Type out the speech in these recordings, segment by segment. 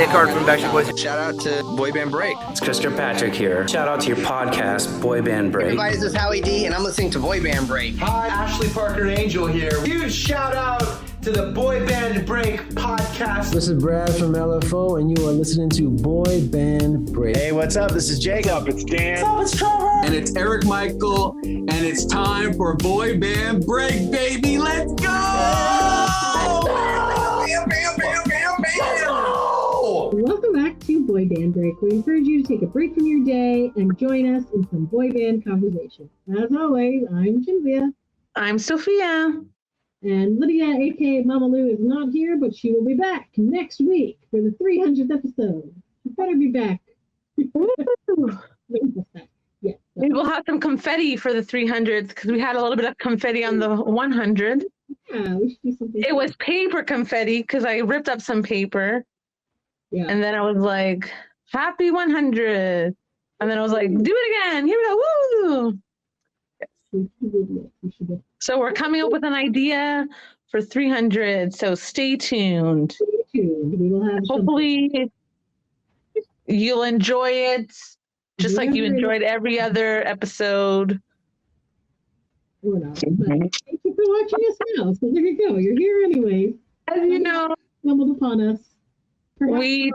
Nick Hart from Backstreet Boys. Shout out to Boy Band Break. It's Chris Kirkpatrick here. Shout out to your podcast, Boy Band Break. Everybody, this is Howie D, and I'm listening to Boy Band Break. Hi, Ashley Parker Angel here. Huge shout out to the Boy Band Break podcast. This is Brad from LFO, and you are listening to Boy Band Break. Hey, what's up? This is Jacob. What's up? It's Dan. What's up? It's Trevor. And it's Eric Michael, and it's time for Boy Band Break, baby. Let's go! Bam, bam, bam, bam, bam. Welcome back to Boy Band Break. We encourage you to take a break from your day and join us in some boy band conversation. As always, I'm Cinzia. I'm Sophia. And Lydia, aka Mama Lou, is not here, but she will be back next week for the 300th episode. She better be back. Yes. We will have some confetti for the 300th because we had a little bit of confetti on the 100. Yeah, we should do something. It was paper confetti because I ripped up some paper. Yeah. And then I was like, happy 100. And then I was like, do it again. Here we go. Woo! Yes. So we're coming up with an idea for 300. So stay tuned. Stay tuned. We will have hopefully you'll enjoy it just like you enjoyed every other episode. Or not. But thank you for watching us now. So there you go. You're here anyway. As you know, stumbled upon us. We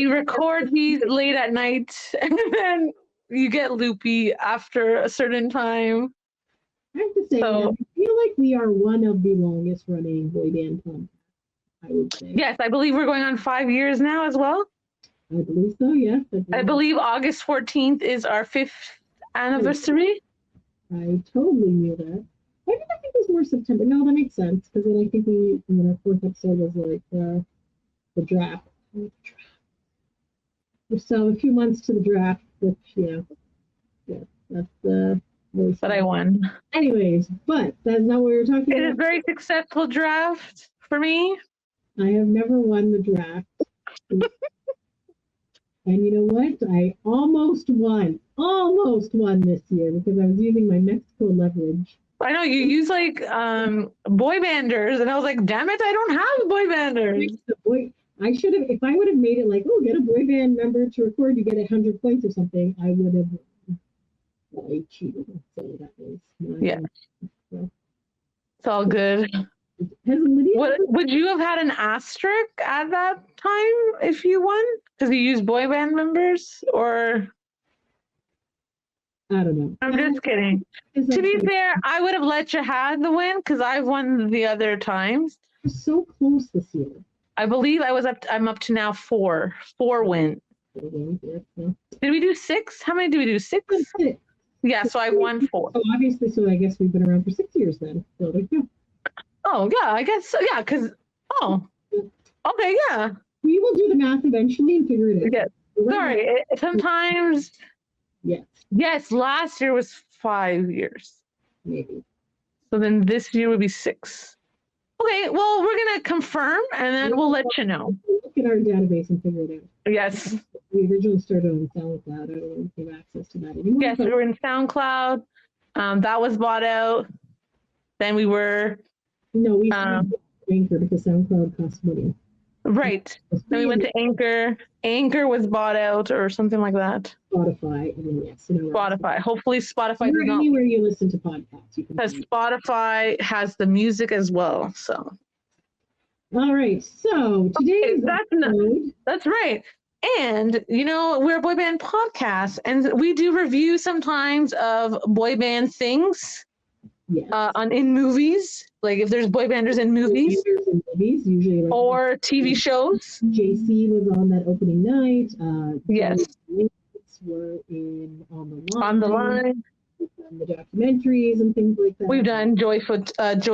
record these late at night, and then you get loopy after a certain time. I have to say, I feel like we are one of the longest running boy band podcasts, I would say. Yes, I believe we're going on 5 years now as well. I believe so, yes. I believe August 14th is our 5th anniversary. I totally knew that. Why did I think it was more September? No, that makes sense, because then I think our 4th episode was like the draft. So a few months to the draft, which, that's the... But I won. Anyways, but that's not what we were talking about. It is a very successful draft for me. I have never won the draft. And you know what? I almost won this year because I was using my Mexico leverage. I know you use like boy banders, and I was like, damn it, I don't have boy banders. I should have, if I would have made it like, oh, get a boy band member to record, you get 100 points or something, I would have. I cheated. So that was yeah. So. It's all good. Would you have had an asterisk at that time if you won? Because you used boy band members, or? I don't know. I'm just kidding. To be fair, I would have let you have the win because I've won the other times. We're so close this year. I believe I'm up to now 4 wins. Did we do 6? How many did we do? 6? Yeah, so I won 4. Oh, obviously, so I guess we've been around for 6 years then. So there you go. Oh, yeah, I guess so. Yeah, because, okay, yeah. We will do the math eventually and figure it out. Yes. Sorry, sometimes. Yes. Yes, last year was 5 years. Maybe. So then this year would be 6. Okay, well, we're going to confirm, and then we'll let you know. Look at our database and figure it out. Yes. We originally started on SoundCloud. I don't know if you have access to that anymore. Yes, we were in SoundCloud. That was bought out. Then we were... No, we went to Anchor because SoundCloud costs money. Right. Then we went to Anchor. Anchor was bought out or something like that. Spotify. And then, yes. Spotify. Hopefully Spotify does not. Anywhere you listen to podcasts. Because Spotify has the music as well. So. All right. So today's episode. That's right. And, we're a boy band podcast. And we do reviews sometimes of boy band things. Yes. In movies, like if there's boy banders in movies, usually or TV shows. JC was on that opening night. Yes. Were in On the Line. The documentaries and things like that. We've done Joey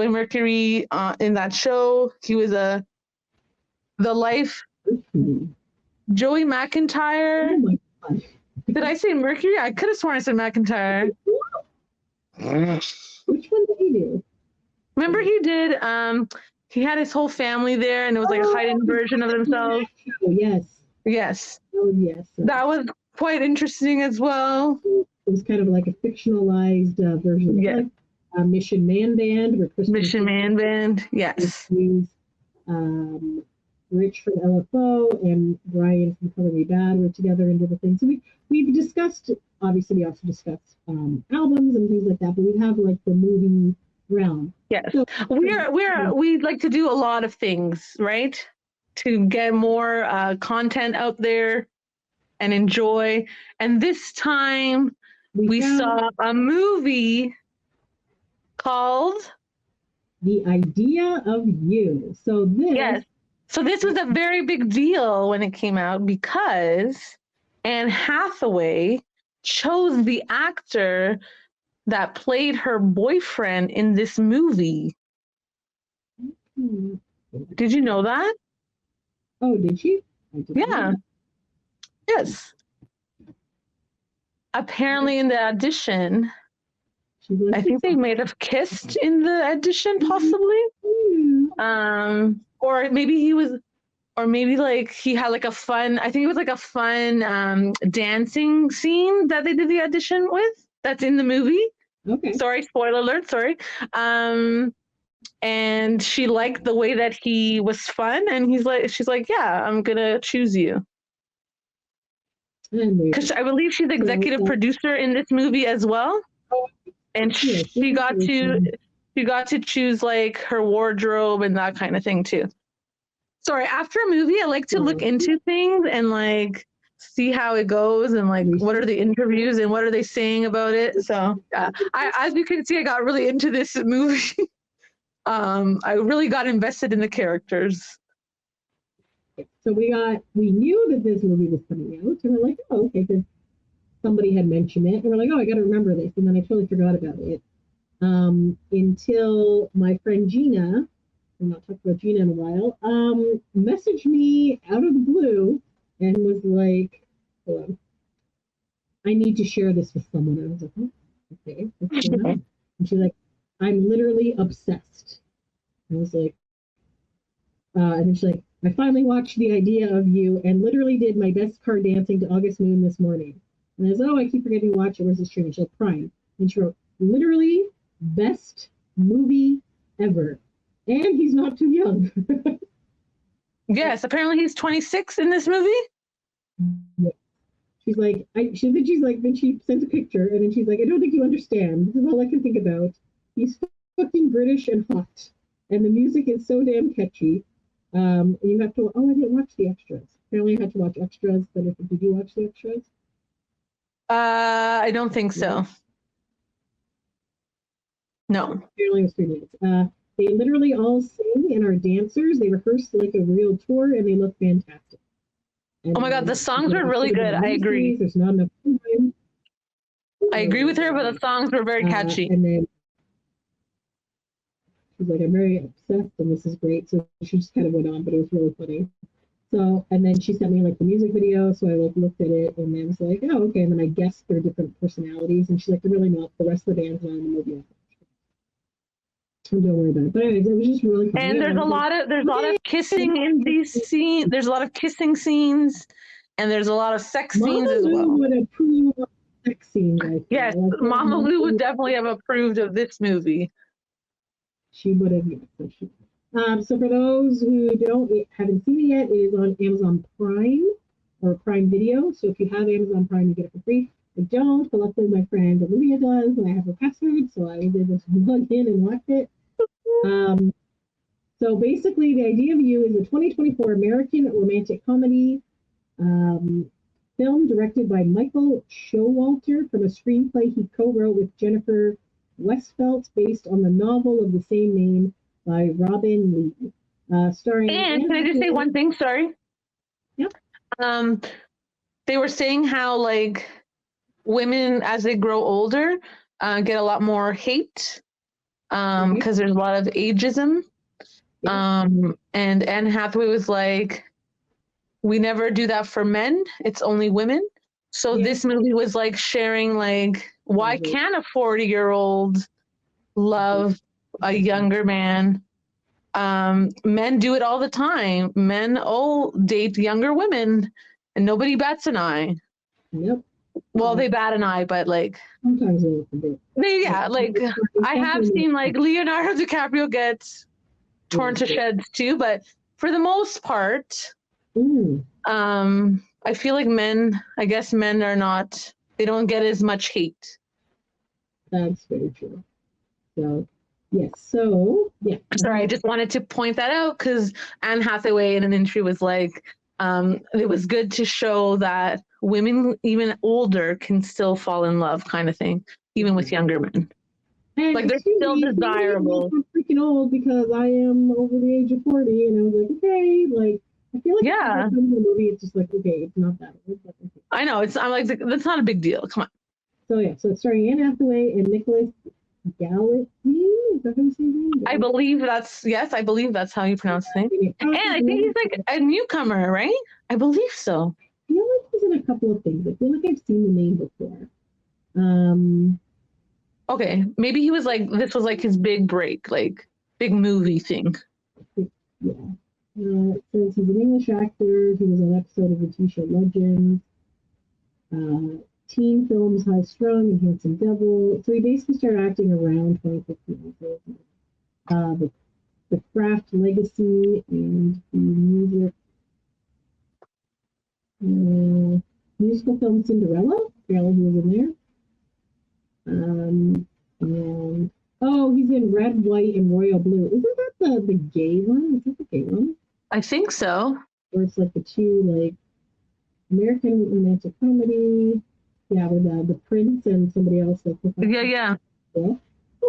Mercury in that show. He was the life. Joey McIntyre. Oh my God. Did I say Mercury? I could have sworn I said McIntyre. Which one did he do? Remember he did, he had his whole family there and it was like a heightened version of themselves. Yes. Yes. Oh, yes. That was quite interesting as well. It was kind of like a fictionalized version. Yes. Mission Man Band. Mission Man Band, yes. Rich from LFO and Brian from Color Me Bad were together and did the thing. So we've discussed, obviously we also discussed albums and things like that, but we have like the movie realm. Yes. So, We like to do a lot of things, right? To get more content out there and enjoy. And this time we saw a movie called The Idea of You. So this was a very big deal when it came out because Anne Hathaway chose the actor that played her boyfriend in this movie. Did you know that? Oh, did she? Yeah. Yes. Apparently in the audition, I think they might have kissed in the audition, possibly. Or maybe like he had like a fun, I think it was like a fun dancing scene that they did the audition with. That's in the movie. Okay. Sorry, spoiler alert, sorry. And she liked the way that he was fun, and she's like, yeah, I'm gonna choose you. Because I believe she's executive producer in this movie as well. And she got to choose like her wardrobe and that kind of thing too. Sorry, after a movie, I like to look into things and like see how it goes and like what are the interviews and what are they saying about it. So as you can see, I got really into this movie. I really got invested in the characters. So we knew that this movie was coming out, and we're like, oh, okay, because somebody had mentioned it, and we're like, oh, I got to remember this, and then I totally forgot about it. Until my friend Gina, I'm not talking about Gina in a while, messaged me out of the blue and was like, hold on, I need to share this with someone. I was like, oh, okay, what's going on? And she's like, I'm literally obsessed. I was like, and then she's like, I finally watched The Idea of You and literally did my best car dancing to August Moon this morning. And I was, oh, I keep forgetting to watch it. Where's the streaming? She's like, Prime. And she wrote, literally best movie ever. And he's not too young. Yes, apparently he's 26 in this movie. Yeah. She's like, then she sends a picture, and then she's like, I don't think you understand. This is all I can think about. He's fucking British and hot. And the music is so damn catchy. You have to, I didn't watch the extras. Apparently I had to watch extras, but did you watch the extras? I don't think so. No. Apparently it was 3 minutes. They literally all sing and are dancers. They rehearse like a real tour, and they look fantastic. And oh my God, the songs were really good. I agree. There's not enough time. I agree with her, but the songs were very catchy. And then she's like, I'm very obsessed, and this is great. So she just kind of went on, but it was really funny. So, and then she sent me like the music video, so I like looked at it, and then was like, oh, okay. And then I guessed their different personalities, and she's like, they're really not. The rest of the band's not in the movie. So don't worry about it. But anyways, it was just really fun. And there's a lot of kissing in these scenes. There's a lot of kissing scenes, and there's a lot of sex scenes as well. Would approve of sex scenes. Yes, Mama Lou would definitely have approved of this movie. She would have, yes. So for those who haven't seen it yet, it is on Amazon Prime or Prime Video. So if you have Amazon Prime, you get it for free. I don't, but luckily my friend Olivia does, and I have her password, so I was able to log in and watch it. So basically, The Idea of You is a 2024 American romantic comedy film directed by Michael Showalter from a screenplay he co-wrote with Jennifer Westfeldt based on the novel of the same name by Robin Lee. Starring. And can I just say one thing? Sorry. Yeah. They were saying how like women as they grow older get a lot more hate because there's a lot of ageism. And Anne Hathaway was like, we never do that for men. It's only women. So this movie was like sharing like, why can't a 40-year-old love a younger man? Men do it all the time. Men all date younger women and nobody bats an eye. Yep. Well, they bat an eye, but like sometimes they look a bit. Yeah, like I have seen like Leonardo DiCaprio gets torn to shreds too, but for the most part, Mm, I feel like I guess men are not, they don't get as much hate. that's very true. So, yes. So, yeah. Sorry, I just wanted to point that out because Anne Hathaway in an interview was like, it was good to show that women, even older, can still fall in love, kind of thing, even with younger men. And Like, they're excuse still me, desirable. I'm freaking old because I am over the age of 40, and I was like, okay, like, I feel like Yeah. in the movie, it's just like, okay, it's not that old, but okay. I know, I'm like, that's not a big deal. Come on. So, yeah, so it's starring Anne Hathaway and Nicholas Galitzine. Is that how you say his name? I believe that's how you pronounce his name. And I think he's like a newcomer, right? I believe so. I feel like he's in a couple of things. I feel like I've seen the name before. Okay, maybe he was like, this was like his big break, like big movie thing. Yeah. It says he's an English actor. He was on an episode of the TV show Legends. Teen films High Strung and Handsome Devil. So he basically started acting around 2015. So, the Craft Legacy and the musical film Cinderella. Yeah, he was in there. And he's in Red, White, and Royal Blue. Isn't that the gay one? Is that the gay one? I think so. Where it's like the two like American romantic comedy. Yeah, with the prince and somebody else. Like, Yeah. Well,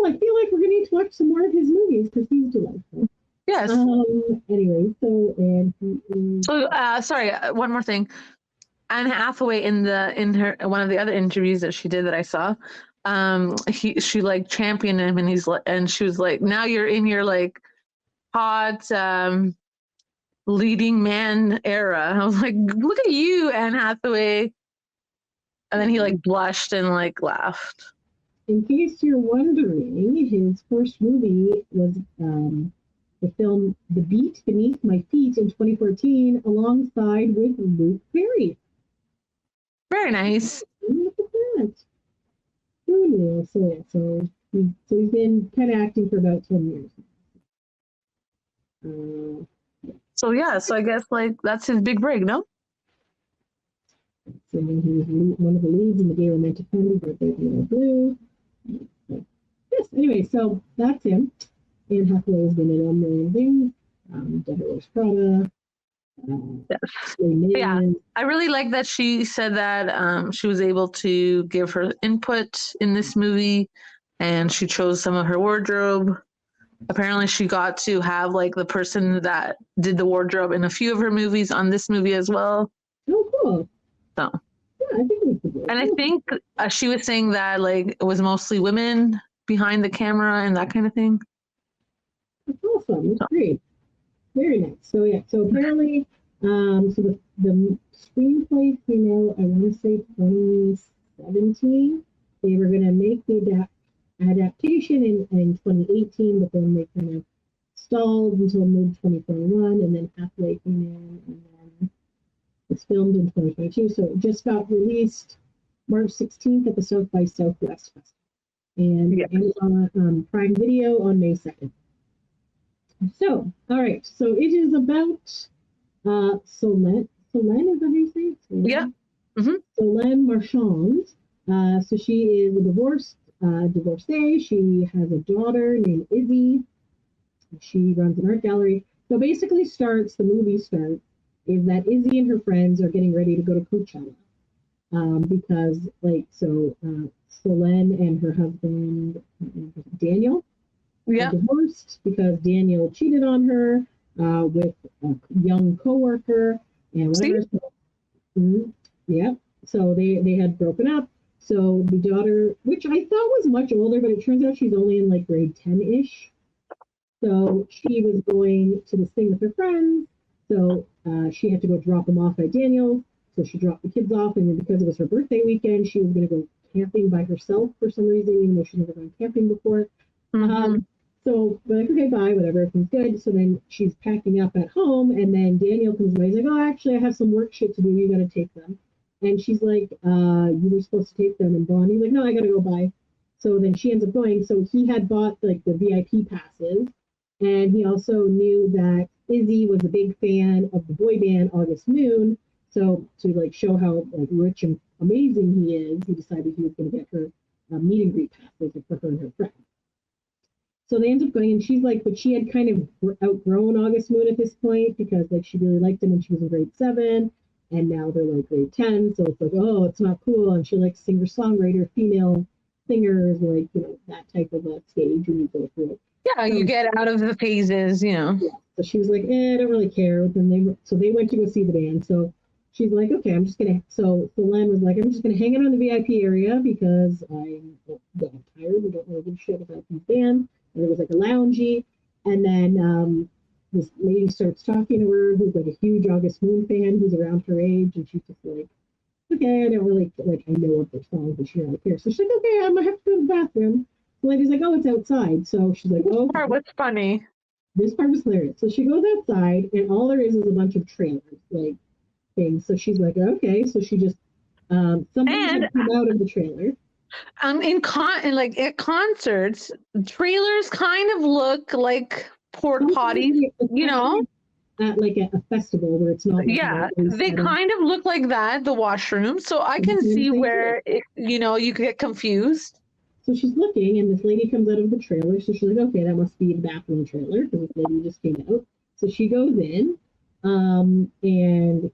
I feel like we're gonna need to watch some more of his movies because he's delightful. Yes. Anyway, so sorry, one more thing. Anne Hathaway in her one of the other interviews that she did that I saw, she like championed him, and she was like, now you're in your like hot leading man era. I was like, look at you, Anne Hathaway. And then he like blushed and like laughed. In case you're wondering, his first movie was the film The Beat Beneath My Feet in 2014, alongside with Luke Perry. Very nice. Look at that. Who knew? So he's been kind of acting for about 10 years. So I guess like that's his big break, no? So he was one of the leads in the gay romantic comedy Birthday in Blue. Yes, anyway, so that's him. Anne Hathaway has been in a million things. Devil Wears Prada. Yeah, I really like that she said that she was able to give her input in this movie, and she chose some of her wardrobe. Apparently, she got to have like the person that did the wardrobe in a few of her movies on this movie as well. Oh, cool. So, yeah, I think it's good. And I think she was saying that like it was mostly women behind the camera and that kind of thing. That's awesome. That's great. Very nice. So yeah. So apparently, so the screenplay came out, I want to say 2017. They were going to make the adaptation in 2018, but then they kind of stalled until mid-2021, and then Hathaway came in, and then it's filmed in 2022. So it just got released March 16th at the South by Southwest Festival, and Amazon Prime Video on May 2nd. So, all right. So it is about Solene. Solene, is that how you say it? Solene? Yeah. Mm-hmm. Solene Marchand. So she is a divorcee. She has a daughter named Izzy. She runs an art gallery. So basically the movie starts, is that Izzy and her friends are getting ready to go to Coachella. Because Solene and her husband, Daniel, are divorced because Daniel cheated on her with a young coworker and whatever. So they had broken up. So the daughter, which I thought was much older, but it turns out she's only in like grade 10-ish. So she was going to this thing with her friends. So she had to go drop them off at Daniel. So she dropped the kids off, and then because it was her birthday weekend, she was going to go camping by herself for some reason, even though she's never gone camping before. Mm-hmm. So we're like, okay, bye, whatever, everything's good. So then she's packing up at home, and then Daniel comes by. He's like, oh, actually, I have some work shit to do. You got to take them. And she's like, you were supposed to take them. And Bonnie's like, no, I got to go by. So then she ends up going. So he had bought like the VIP passes. And he also knew that Izzy was a big fan of the boy band August Moon. So to like show how like rich and amazing he is, he decided he was going to get her a meet and greet pass for her and her friend. So they end up going, and she's like, but she had kind of outgrown August Moon at this point because like she really liked him when she was in grade 7, and now they're like grade 10. So it's like, oh, it's not cool. And she likes singer-songwriter, female singers, like, you know, that type of a stage when you go through it. Yeah, you get out of the phases, you know. Yeah. So she was like, I don't really care. Then they went to go see the band. So she's like, okay, I'm just gonna. So Solene was like, I'm just gonna hang out in the VIP area because I'm tired. We don't really give a shit about these bands. And there was like a loungy, and then this lady starts talking to her, who's like a huge August Moon fan, who's around her age, and she's just like, okay, I don't really like. I know of the songs, but she don't really care. So she's like, okay, I'm gonna have to go to the bathroom. The lady's like, oh, it's outside. So she's like, oh. This part was funny. This part was hilarious. So she goes outside, and all there is a bunch of trailers, like things. So she's like, okay. So she just somebody come out of the trailer. At concerts, trailers kind of look like porta potties, you know. At like a festival where it's not. Like yeah, they kind of look like that. The washroom, so I can see where you could get confused. So she's looking, and this lady comes out of the trailer. So she's like, okay, that must be the bathroom trailer because this lady just came out. So she goes in, and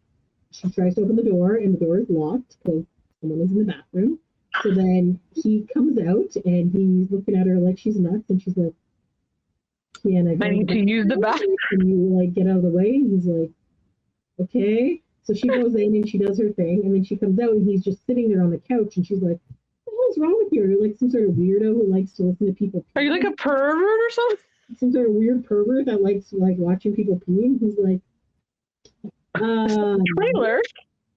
she tries to open the door, and the door is locked because someone is in the bathroom. So then he comes out, and he's looking at her like she's nuts, and she's like, I need to use the bathroom. Can you like get out of the way? And he's like, okay. So she goes in and she does her thing, and then she comes out, and he's just sitting there on the couch, and she's like, what's wrong with you? Are you like some sort of weirdo who likes to listen to people pee? Are you like a pervert or something? Some sort of weird pervert that likes like watching people pee? And he's like, trailer.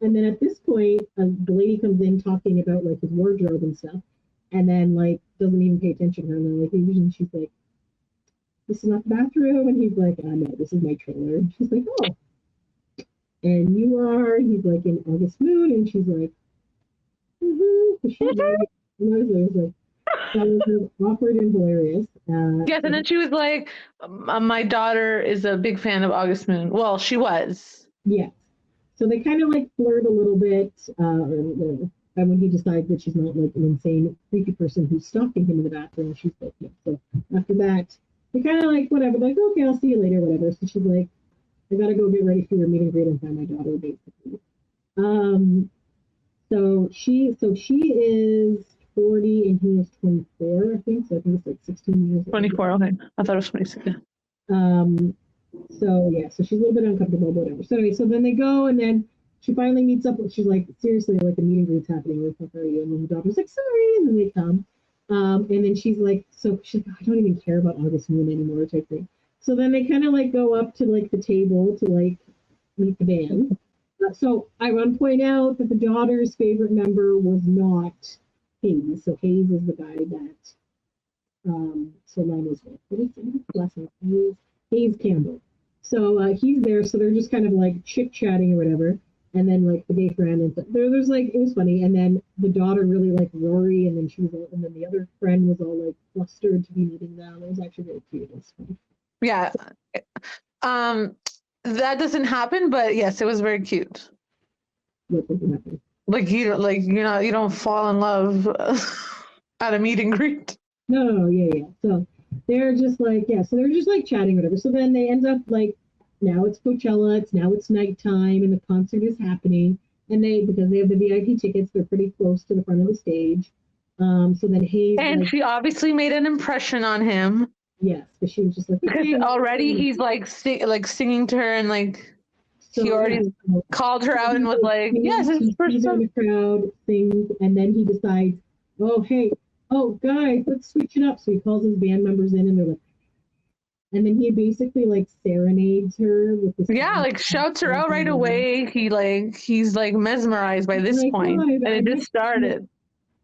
And then at this point, the lady comes in talking about like his wardrobe and stuff, and then like doesn't even pay attention to her. And like usually she's like, this is not the bathroom, and he's like, no, this is my trailer. And she's like, oh, and you are? He's like in August Moon, and she's like, that was awkward and hilarious. Yes, and then she was like, my daughter is a big fan of August Moon. Well, she was. Yes. So they kind of like flirt a little bit, and when he decides that she's not like an insane, creepy person who's stalking him in the bathroom, she's like, yeah. So after that, they kind of like, whatever, like, okay, I'll see you later, whatever. So she's like, I gotta go get ready for your meet and greet and find my daughter, basically. So she is 40 and he is 24, I think. So I think it's like 16 years. 24, okay. I thought it was 26. So yeah, so she's a little bit uncomfortable, whatever. So anyway, so then they go, and then she finally meets up. She's like, seriously, like the meet and greet's happening. Where the fuck are you? And then the daughter's like, sorry. And then they come. And then she's like, I don't even care about August Moon anymore, type thing. So then they kind of like go up to like the table to like meet the band. So I want to point out that the daughter's favorite member was not Hayes. So Hayes is the guy that Solene was with. What is his last name? Hayes Campbell. So he's there. So they're just kind of like chit-chatting or whatever. And then like the gay friend and there's like, it was funny. And then the daughter really liked Rory, and then and then the other friend was all like flustered to be meeting them. It was actually really cute. It was funny. Yeah. That doesn't happen, but yes, it was very cute. What doesn't happen? Like you don't fall in love at a meet and greet. No, yeah. So they're just like, so they're just like chatting, whatever. So then they end up like, now it's Coachella, it's nighttime, and the concert is happening. And because they have the VIP tickets, they're pretty close to the front of the stage. So then Hayes, and she obviously made an impression on him. Yes, but she was just like, because already he's like singing to her, and like he already called her out and was like, yes, it's he's in the crowd, sings, and then he decides, guys, let's switch it up. So he calls his band members in, and they're like, and then he basically like serenades her with this. Yeah, like shouts her out right away. He's like mesmerized by this point, and it just started.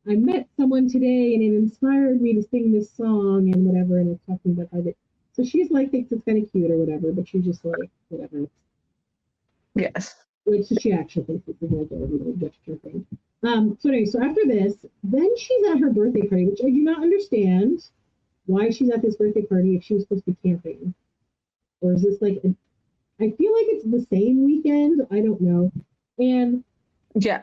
I met someone today, and it inspired me to sing this song and whatever, and it's talking about how they. So she's like thinks it's kind of cute or whatever, but she's just like whatever. Yes. Like so she actually thinks it's like a little gesture thing. So anyway, so after this, then she's at her birthday party, which I do not understand why she's at this birthday party if she was supposed to be camping. Or is this like, I feel like it's the same weekend. I don't know. And Yeah,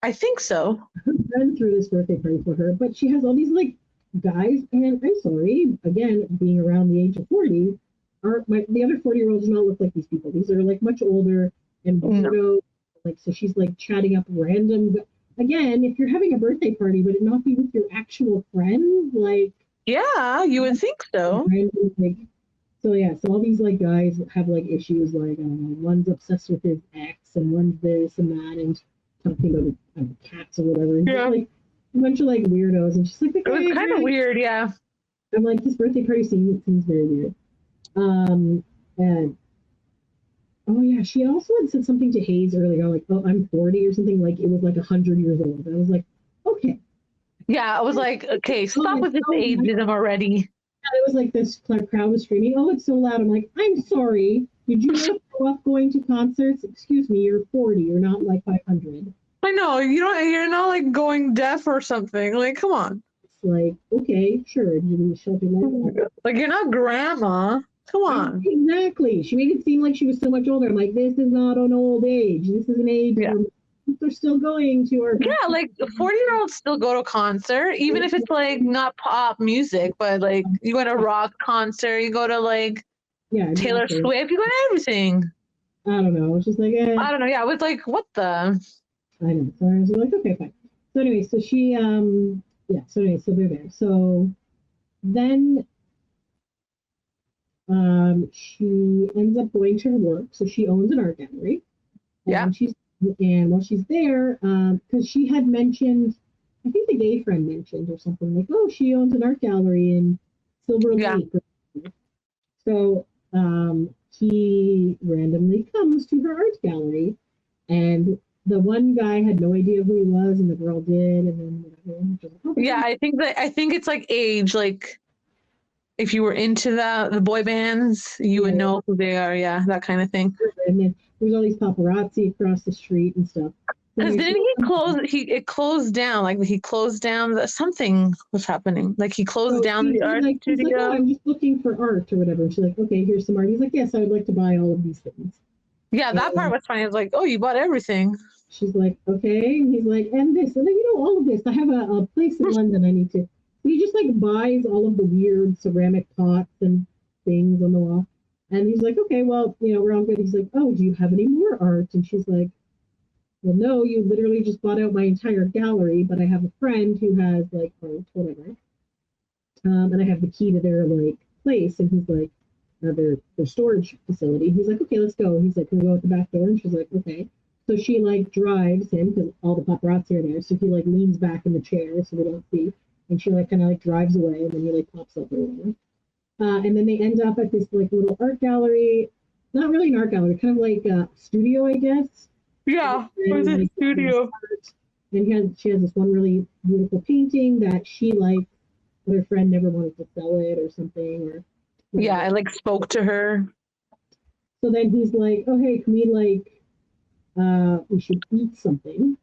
I think so. her friend threw this birthday party for her, but she has all these like guys, and I'm sorry, again, being around the age of 40, the other 40-year-olds do not look like these people. These are like much older and weirdo. Like, so she's like chatting up random. Again, if you're having a birthday party, would it not be with your actual friends? Like, Yeah, you would think so. random, like, so yeah, so all these like guys have like issues, like I don't know, one's obsessed with his ex, and one's this and that, and talking about cats or whatever. And Yeah. just, like a bunch of like weirdos, and she's like, It was kind of weird, yeah. I'm like, this birthday party seems very weird. And oh yeah, she also had said something to Hayes earlier, like, oh, I'm 40 or something, like it was like 100 years old. I was like, okay. Yeah, I was like, okay, stop with this ageism already. And it was like this crowd was screaming, oh, it's so loud. I'm like, I'm sorry. Did you not grow up going to concerts? Excuse me, you're 40. You're not like 500. I know, you're not like going deaf or something. Like, come on. It's like, okay, sure. You shelter like Like, you're not grandma. Come on. Exactly. She made it seem like she was so much older. I'm like, this is not an old age. This is an age Yeah. where they're still going to our. Yeah, like 40-year-olds still go to a concert, even if it's like not pop music, but like you go to a rock concert, you go to like Taylor Swift, you go to everything. I don't know. It's just like, I don't know. Yeah, I was like, what the? I know. So I was like, okay, fine. So anyway, so she, so anyway, so they're there. So then she ends up going to her work. So she owns an art gallery. And while she's there, because she had mentioned, I think the gay friend mentioned or something like, oh, she owns an art gallery in Silver Lake. So he randomly comes to her art gallery, and the one guy had no idea who he was, and the girl did, and then whatever. Okay. Yeah, I think it's like age. Like if you were into the boy bands, you would know who they are. Yeah, that kind of thing. And then there's all these paparazzi across the street and stuff. Because didn't he close? It closed down. Like he closed down. Something was happening. Like he closed down the art studio. He's like, oh, I'm just looking for art or whatever. And she's like, okay, here's some art. He's like, yes, I would like to buy all of these things. Yeah, that part was funny. I was like, oh, you bought everything. She's like, okay. And he's like, and this, and then all of this. I have a place in London I need to. He just like buys all of the weird ceramic pots and things on the wall. And he's like, okay, well, we're all good. He's like, oh, do you have any more art? And she's like, well, no, you literally just bought out my entire gallery, but I have a friend who has like art, whatever. And I have the key to their like place. And he's like, their storage facility. He's like, okay, let's go. He's like, can we go out the back door? And she's like, okay. So she like drives him because all the paparazzi are there. So he like leans back in the chair so they don't see. And she like kind of like drives away, and then he like pops up or whatever. And then they end up at this like little art gallery, not really an art gallery, kind of like a studio, I guess. Yeah, it was a studio. And she has this one really beautiful painting that she liked, but her friend never wanted to sell it or something. Or yeah, I like spoke to her. So then he's like, oh hey, can we like, we should eat something.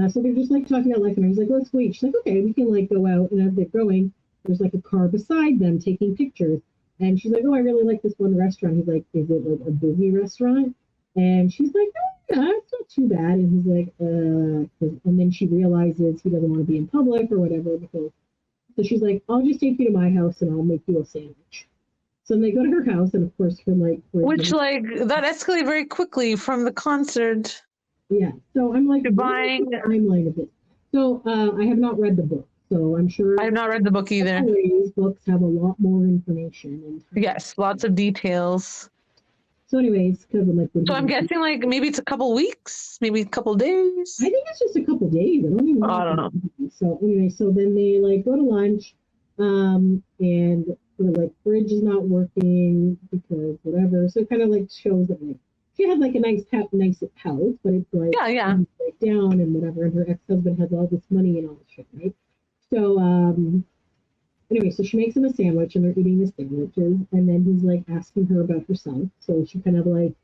So they're just like talking about life, and he's like, let's wait. She's like, okay, we can like go out. And as they're going, there's like a car beside them taking pictures. And she's like, oh, I really like this one restaurant. He's like, is it like a busy restaurant? And she's like, oh, yeah, it's not too bad. And he's like, and then she realizes he doesn't want to be in public or whatever. So she's like, I'll just take you to my house and I'll make you a sandwich. So they go to her house, and of course, which like that escalated very quickly from the concert. Yeah. So I'm like, buying the timeline of it. So I have not read the book. So I'm sure I have not read the book either. Always, books have a lot more information. Yes, lots of details. So anyways, because I'm like, so I'm guessing like maybe it's a couple weeks, maybe a couple days. I think it's just a couple days. I don't know. So anyway, so then they like go to lunch, and the like fridge is not working because whatever. So it kind of like shows that like she had like a nice house, but it's like like down and whatever. And her ex-husband has all this money and all this shit, right? So anyway, so she makes him a sandwich, and they're eating the sandwiches, and then he's like asking her about herself. So she kind of like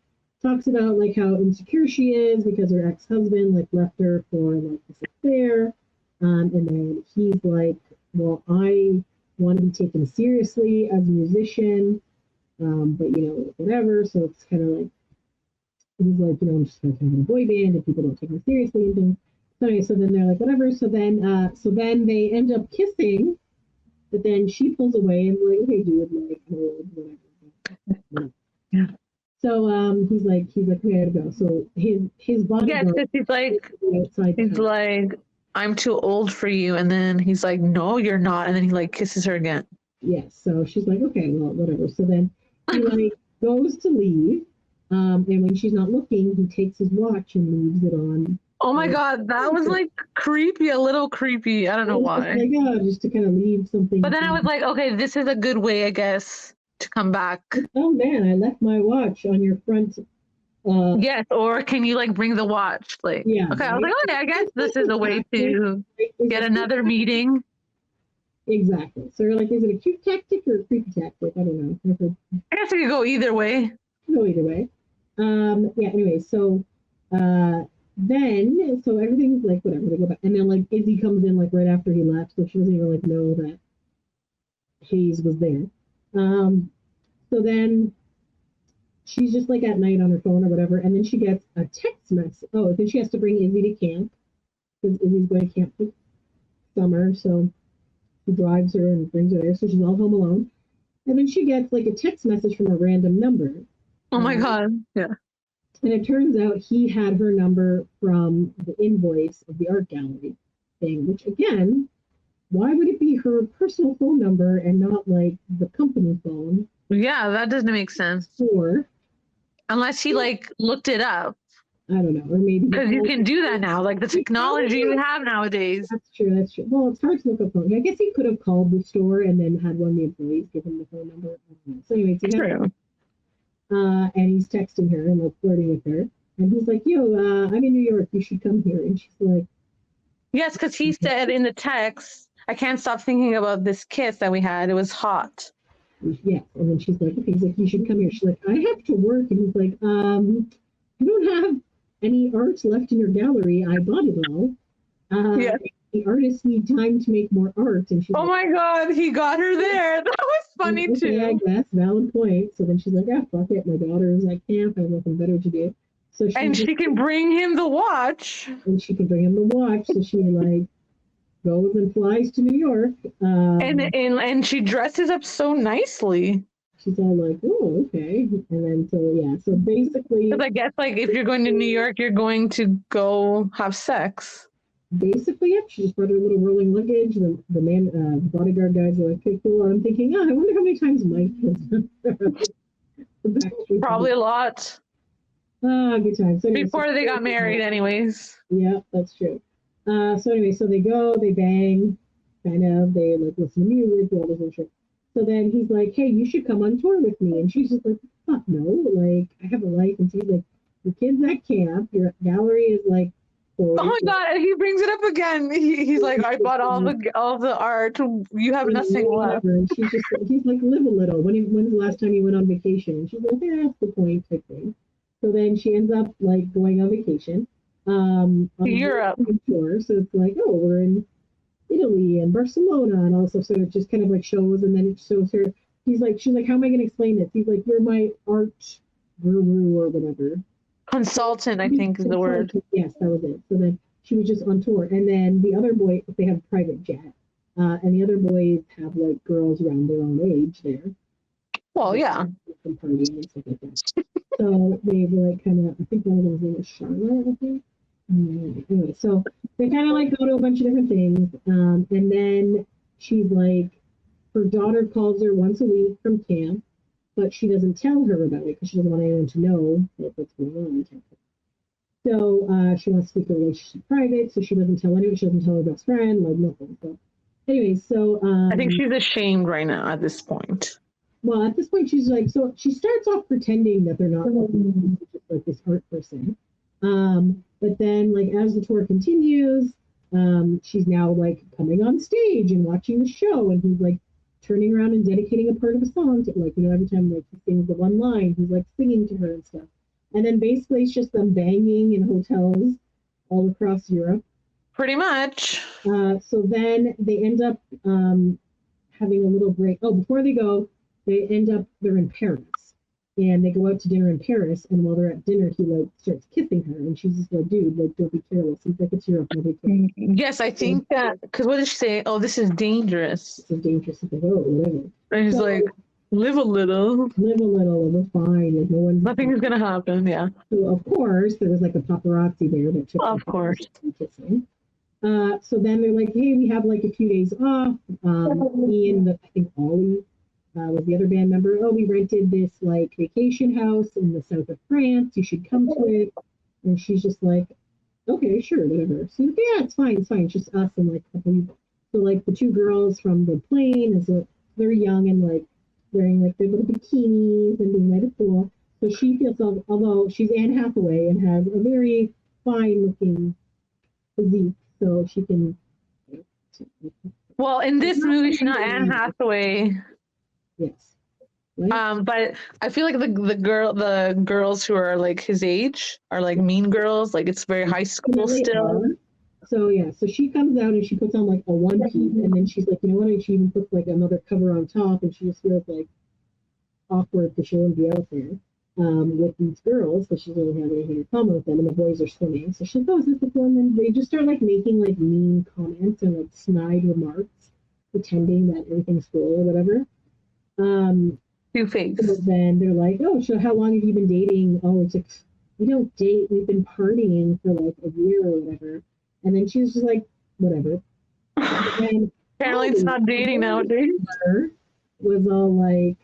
talks about like how insecure she is because her ex-husband like left her for like this affair, and then he's like, well, I want to be taken seriously as a musician, but whatever. So it's kind of like he's like, I'm just like having a boy band and people don't take me seriously and things. So anyway, so then they're like, whatever. So then they end up kissing, but then she pulls away and like, okay, dude, like, I'm old, whatever. Yeah. So he's like, okay, I gotta go. So his bodyguard. Yes, he's like, I'm too old for you, and then he's like, no, you're not, and then he like kisses her again. Yes. So she's like, okay, well, whatever. So then he like goes to leave, and when she's not looking, he takes his watch and leaves it on. Oh my God, that was like creepy, a little creepy. I don't know why. Oh my God, just to kind of leave something. But then I was like, okay, this is a good way, I guess, to come back. Oh man, I left my watch on your front. Yes, or can you like bring the watch? Like, Yeah. okay, I was like, okay, I guess this is a way to get another meeting. Exactly. So you're like, is it a cute tactic or a creepy tactic? I don't know. I guess it could go either way. Go either way. Yeah. Anyway, so then everything's like whatever. They go back, and then like Izzy comes in like right after he left, so she doesn't even like know that Hayes was there. So then she's just like at night on her phone or whatever, and then she gets a text message. Oh, then she has to bring Izzy to camp because Izzy's going to camp for summer, so he drives her and brings her there, so she's all home alone. And then she gets like a text message from a random number. Oh my God, yeah. And it turns out he had her number from the invoice of the art gallery thing, which again, why would it be her personal phone number and not like the company phone? Yeah, that doesn't make sense. Or unless he like looked it up. I don't know, or maybe because you can do that now, like the technology we have nowadays. That's true. Well, it's hard to look up phone. I guess he could have called the store and then had one of the employees give him the phone number. So anyway, True. And he's texting her and like flirting with her, and he's like, "Yo, I'm in New York. You should come here." And she's like, "Yes," because he said in the text, "I can't stop thinking about this kiss that we had. It was hot." Yeah, and then she's like, "Okay." He's like, "You should come here." She's like, "I have to work," and he's like, "You don't have any art left in your gallery. I bought it all. Yeah. The artists need time to make more art." And she's oh like, my God, he got her there. That was funny okay, too. I guess, valid point. So then she's like, "Yeah, fuck it. My daughter's at camp. I have nothing better to do." So she can bring him the watch. And she can bring him the watch. So she like goes and flies to New York. And she dresses up so nicely. She's all like, "Oh, okay." And then so basically, because I guess like if you're going to New York, you're going to go have sex. Basically, yeah, she just brought her little rolling luggage. The bodyguard guys are like, "Okay, cool." I'm thinking, I wonder how many times Mike has Probably a lot. Good times. So before they got married, anyways. Yeah, that's true. So anyway, so they go, they bang, kind of, they like listen to music, all this and shit. So then he's like, "Hey, you should come on tour with me." And she's just like, "Fuck no, like I have a life." And she's like, "Your kid's at camp, your gallery is like." Oh my God, he brings it up again. He's like, "I bought all the art. You have nothing left." And he's like, "Live a little." When's the last time you went on vacation? And she's like, "Yeah, that's the point," type thing. So then she ends up like going on vacation. On Europe. Tour. So it's like, oh, we're in Italy and Barcelona and all this stuff. So it just kind of like shows, and then it shows her. She's like, "How am I going to explain this?" He's like, "You're my art guru or whatever." Consultant, I think is the word. Yes, that was it. So then she was just on tour, and then the other boy, they have a private jet, and the other boys have like girls around their own age there. Well, yeah. Some partying and stuff like that. So they were like kind of, I think one of them was Charlotte, I think. Anyway, so they kind of like go to a bunch of different things, and then she's like, her daughter calls her once a week from camp, but she doesn't tell her about it because she doesn't want anyone to know what's going on in camp. So she wants to keep the relationship private, so she doesn't tell anyone. She doesn't tell her best friend, like nothing. So anyway, so I think she's ashamed right now at this point. Well, at this point, she's like, so she starts off pretending that they're not just like this art person. But then, like, as the tour continues, she's now like coming on stage and watching the show, and he's like turning around and dedicating a part of a song to, like, every time like he sings the one line, he's like singing to her and stuff. And then basically it's just them banging in hotels all across Europe. Pretty much. So then they end up having a little break. Oh, before they go, they're in Paris. And they go out to dinner in Paris, and while they're at dinner, he like starts kissing her, and she's just like, "Dude, like, don't be careless." He's like, "It's Europe, don't be careless." Yes, I think that because what did she say? Oh, this is dangerous. It's dangerous. He's like, "Oh, whatever." And he's like, live a little. Live a little, we're fine. Like, no one. Nothing is gonna happen. Yeah. So of course there was like a paparazzi there that took. Of course. Kissing. So then they're like, "Hey, we have like a few days off." Me and I think Ollie. Was the other band member. Oh, we rented this like vacation house in the south of France. You should come to it. And she's just like, okay, sure, whatever. So like, yeah, it's fine. It's fine. It's just us and like a couple people. So like the two girls from the plane is they're young and like wearing like their little bikinis and being really cool. So she feels, although she's Anne Hathaway and has a very fine looking physique, so she can. Well, in this movie, she's not Anne Hathaway. Yes. Right? But I feel like the girls who are like his age are like mean girls. Like it's very high school still. So yeah, so she comes out and she puts on like a one piece, and then she's like, you know what? And she even puts like another cover on top, and she just feels like awkward because she wouldn't be out there with these girls because she doesn't have anything in common with them, and the boys are swimming. So she's like, oh, is this the film? And they just start like making like mean comments and like snide remarks, pretending that everything's cool or whatever. Two-Face. So then they're like, oh, so how long have you been dating? Oh, it's like, we don't date. We've been partying for like a year or whatever. And then she was just like, whatever. And apparently it's not dating nowadays. Was all like,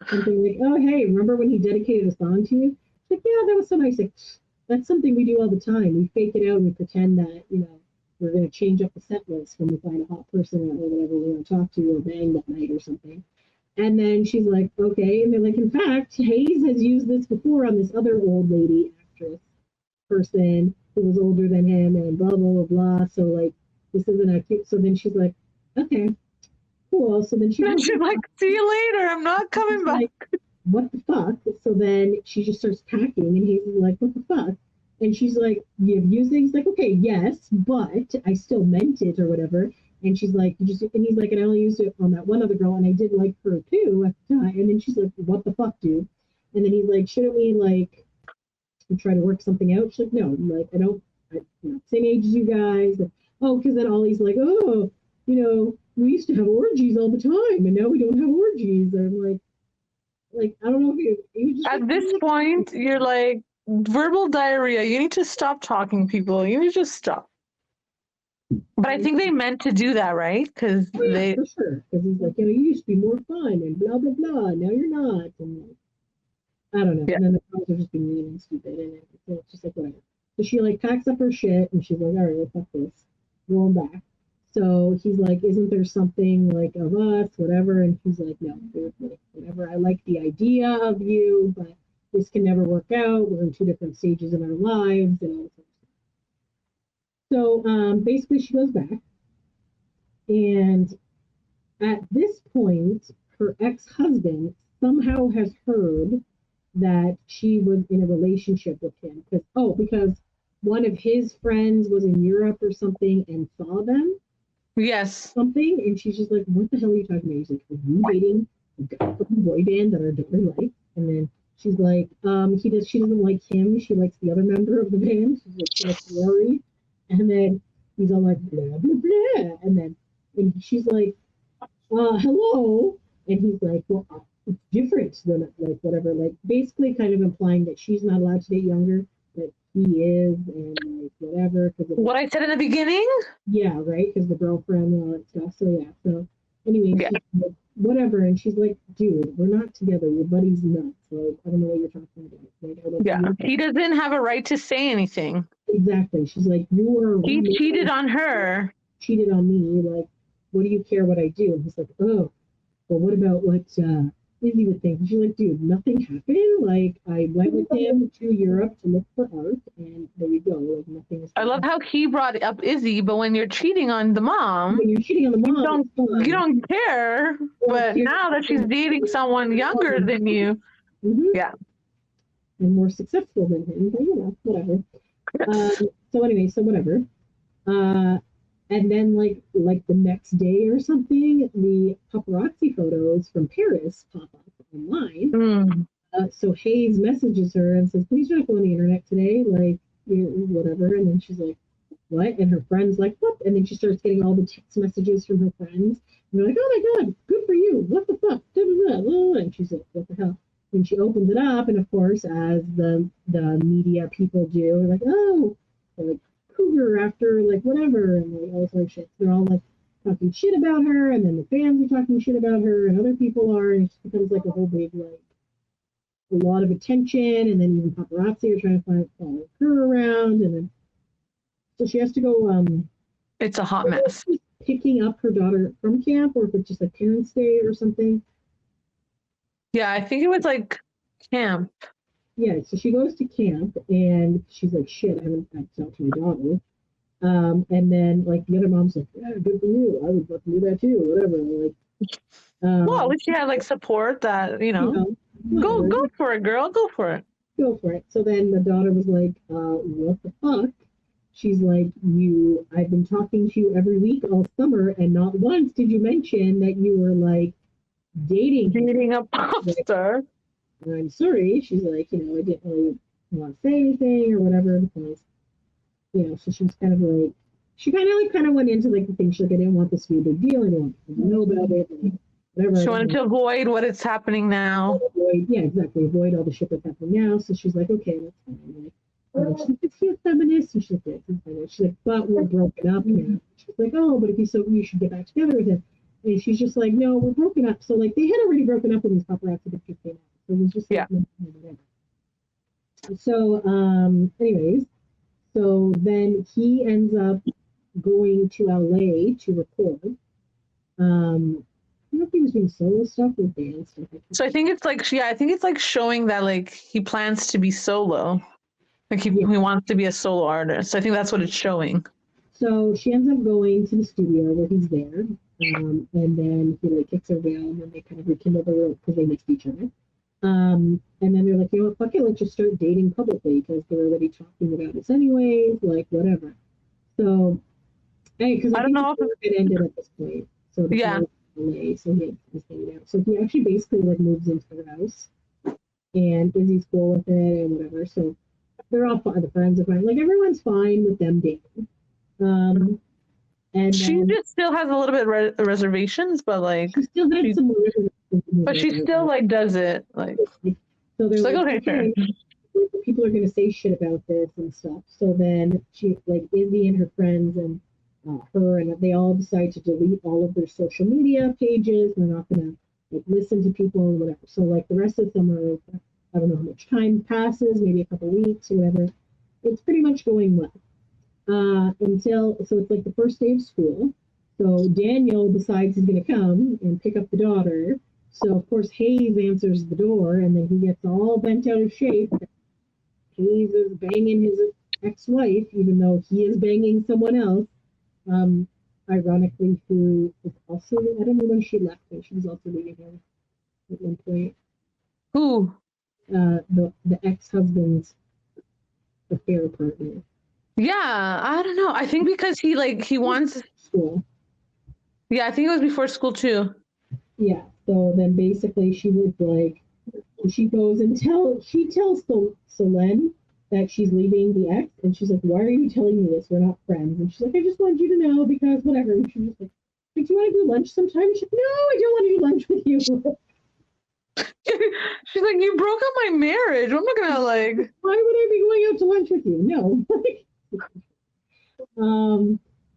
something like, oh, hey, remember when he dedicated a song to you? She's like, yeah, that was so nice. Like, that's something we do all the time. We fake it out and we pretend that, you know, we're going to change up the set list when we find a hot person or whatever we want to talk to or bang that night or something. And then she's like, okay. And they're like, in fact, Hayes has used this before on this other old lady actress person who was older than him and blah, blah, blah, blah. So, like, this isn't a cute. So then she's like, okay, cool. So then she's like, see you later. I'm not coming back. Like, what the fuck? So then she just starts packing and Hayes is like, what the fuck? And she's like, you've used it? He's like, okay, yes, but I still meant it or whatever. And she's like, and he's like, and I only used it on that one other girl, and I did like her too at the time. And then she's like, what the fuck, dude? And then he's like, shouldn't we like try to work something out? She's like, no, like I don't, same age as you guys. Like, oh, because then Ollie's like, oh, you know, we used to have orgies all the time, and now we don't have orgies. And I'm like I don't know if you just at this point you're like verbal diarrhea. You need to stop talking, people. You need to just stop. But I think they meant to do that, right? Because they for sure. Because he's like, you know, you used to be more fun and blah blah blah. Now you're not, and like, I don't know. Yeah. And then the girls are just being mean and stupid, and it's just like whatever. So she like packs up her shit and she's like, all right, well, fuck this, going back. So he's like, isn't there something like of us, whatever? And he's like, no, like, whatever. I like the idea of you, but this can never work out. We're in two different stages in our lives, and all that. So basically she goes back, and at this point, her ex-husband somehow has heard that she was in a relationship with him because one of his friends was in Europe or something and saw them. yes. Something, and she's just like, what the hell are you talking about? He's like, are you dating a boy band that our daughter likes? And then she's like, she doesn't like him. She likes the other member of the band. She's like, she likes Rory. And then he's all like, blah, blah, blah. And she's like, hello. And he's like, well, it's different than like whatever. Like basically kind of implying that she's not allowed to date younger, but he is, and like whatever. What I said in the beginning? Yeah, right? Because the girlfriend and all that stuff. So yeah. So anyway, Yeah. she's like, whatever. And she's like, dude, we're not together. Your buddy's nuts. Like, I don't know what you're talking about. Like, I don't know. He doesn't have a right to say anything. Exactly. She's like, He cheated on her. Cheated on me. Like, what do you care what I do? And he's like, oh, well, what about what Izzy would think? And she's like, dude, nothing happened. Like, I went with him to Europe to look for art, and there you go. Like, nothing is. I love how he brought up Izzy, but when you're cheating on the mom, when you're cheating on the mom, you don't care. But now that she's dating someone younger than you, yeah, and more successful than him, but you know, whatever. So anyway, so whatever. And then like the next day or something, the paparazzi photos from Paris pop up online. So Hayes messages her and says, please don't go on the internet today, like, whatever. And then she's like, what? And her friend's like, what? And then she starts getting all the text messages from her friends. And they're like, oh my God, good for you. What the fuck? And she's like, what the hell? And she opens it up. And of course, as the media people do, they're like, oh, they're like, cougar after, like, whatever. And like, all sort of shit. They're all like talking shit about her. And then the fans are talking shit about her. And other people are. And it just becomes like a whole big, like, a lot of attention. And then even paparazzi are trying to follow her around. And then so she has to go. It's a hot mess. Picking up her daughter from camp, or if it's just like parents' day or something. Yeah, I think it was like camp. Yeah, so she goes to camp and she's like, shit, I haven't talked to my daughter. And then like the other mom's like, yeah, good for you. I would fucking do that too, whatever. Like, well, at least she had like support that, go for it, girl, go for it. Go for it. So then the daughter was like, what the fuck? She's like, I've been talking to you every week all summer, and not once did you mention that you were like dating a pop star. And I'm sorry. She's like, I didn't really want to say anything or whatever because, so she was kind of like, she kind of went into like the thing. She's like, I didn't want this to be a big deal. I didn't want to know about it. Whatever. She wanted to avoid what is happening now. Avoid all the shit that's happening now. So she's like, okay, that's fine. Like, she's like, is he a feminist? And she's like, yeah, she's like, but we're broken up now. She's like, oh, but if he's so, you should get back together with him. And she's just like, no, we're broken up. So like they had already broken up when these paparazzi pictures came out. So it was just like, whatever. So anyways, so then he ends up going to LA to record. I don't know if he was doing solo stuff or band stuff. So I think it's like showing that like he plans to be solo. Like he wants to be a solo artist. I think that's what it's showing. So she ends up going to the studio where he's there. And then he like kicks her down and they kind of rekindle the rope because they missed each other. And then they're like, you know what, fuck it, let's just start dating publicly because they're already talking about this anyways, like whatever. So, because I don't know if it ended at this point. So LA, so he was hanging out. So he actually basically like moves into their house, and Izzy's cool with it and whatever. So they're all fine. The friends are fine. Like everyone's fine with them dating. And she just still has a little bit of reservations, but like she still has some but she still like does it like. So they're like, okay, sure. People are gonna say shit about this and stuff. So then she like Izzy and her friends and her and they all decide to delete all of their social media pages. They're not gonna like listen to people or whatever. So like the rest of the summer, I don't know how much time passes, maybe a couple weeks or whatever. It's pretty much going well. So it's like the first day of school. So Daniel decides he's going to come and pick up the daughter. So of course Hayes answers the door, and then he gets all bent out of shape. Hayes is banging his ex-wife, even though he is banging someone else. Ironically, who is also, I don't know when she left, but she was also dating him at one point. Who? The ex-husband's affair partner. Yeah, I don't know. I think because he wants school. Yeah, I think it was before school too. Yeah. So then basically she was like, she goes and tells Solene that she's leaving the ex, and she's like, why are you telling me this? We're not friends. And she's like, I just wanted you to know because whatever. And she's just like, do you want to do lunch sometime? She's like, no, I don't want to do lunch with you. She's like, you broke up my marriage. I'm not gonna like. Why would I be going out to lunch with you? No.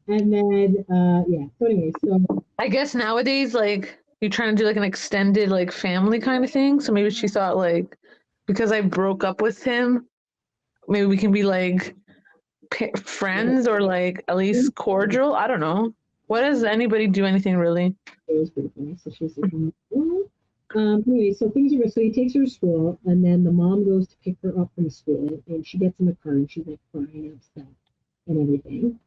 And then so anyway, so I guess nowadays like you're trying to do like an extended like family kind of thing. So maybe she thought like because I broke up with him, maybe we can be like friends or like at least cordial. I don't know. What does anybody do anything really? It was pretty funny. So she's like, anyway, so he takes her to school, and then the mom goes to pick her up from school, and she gets in the car and she's like crying upset and everything.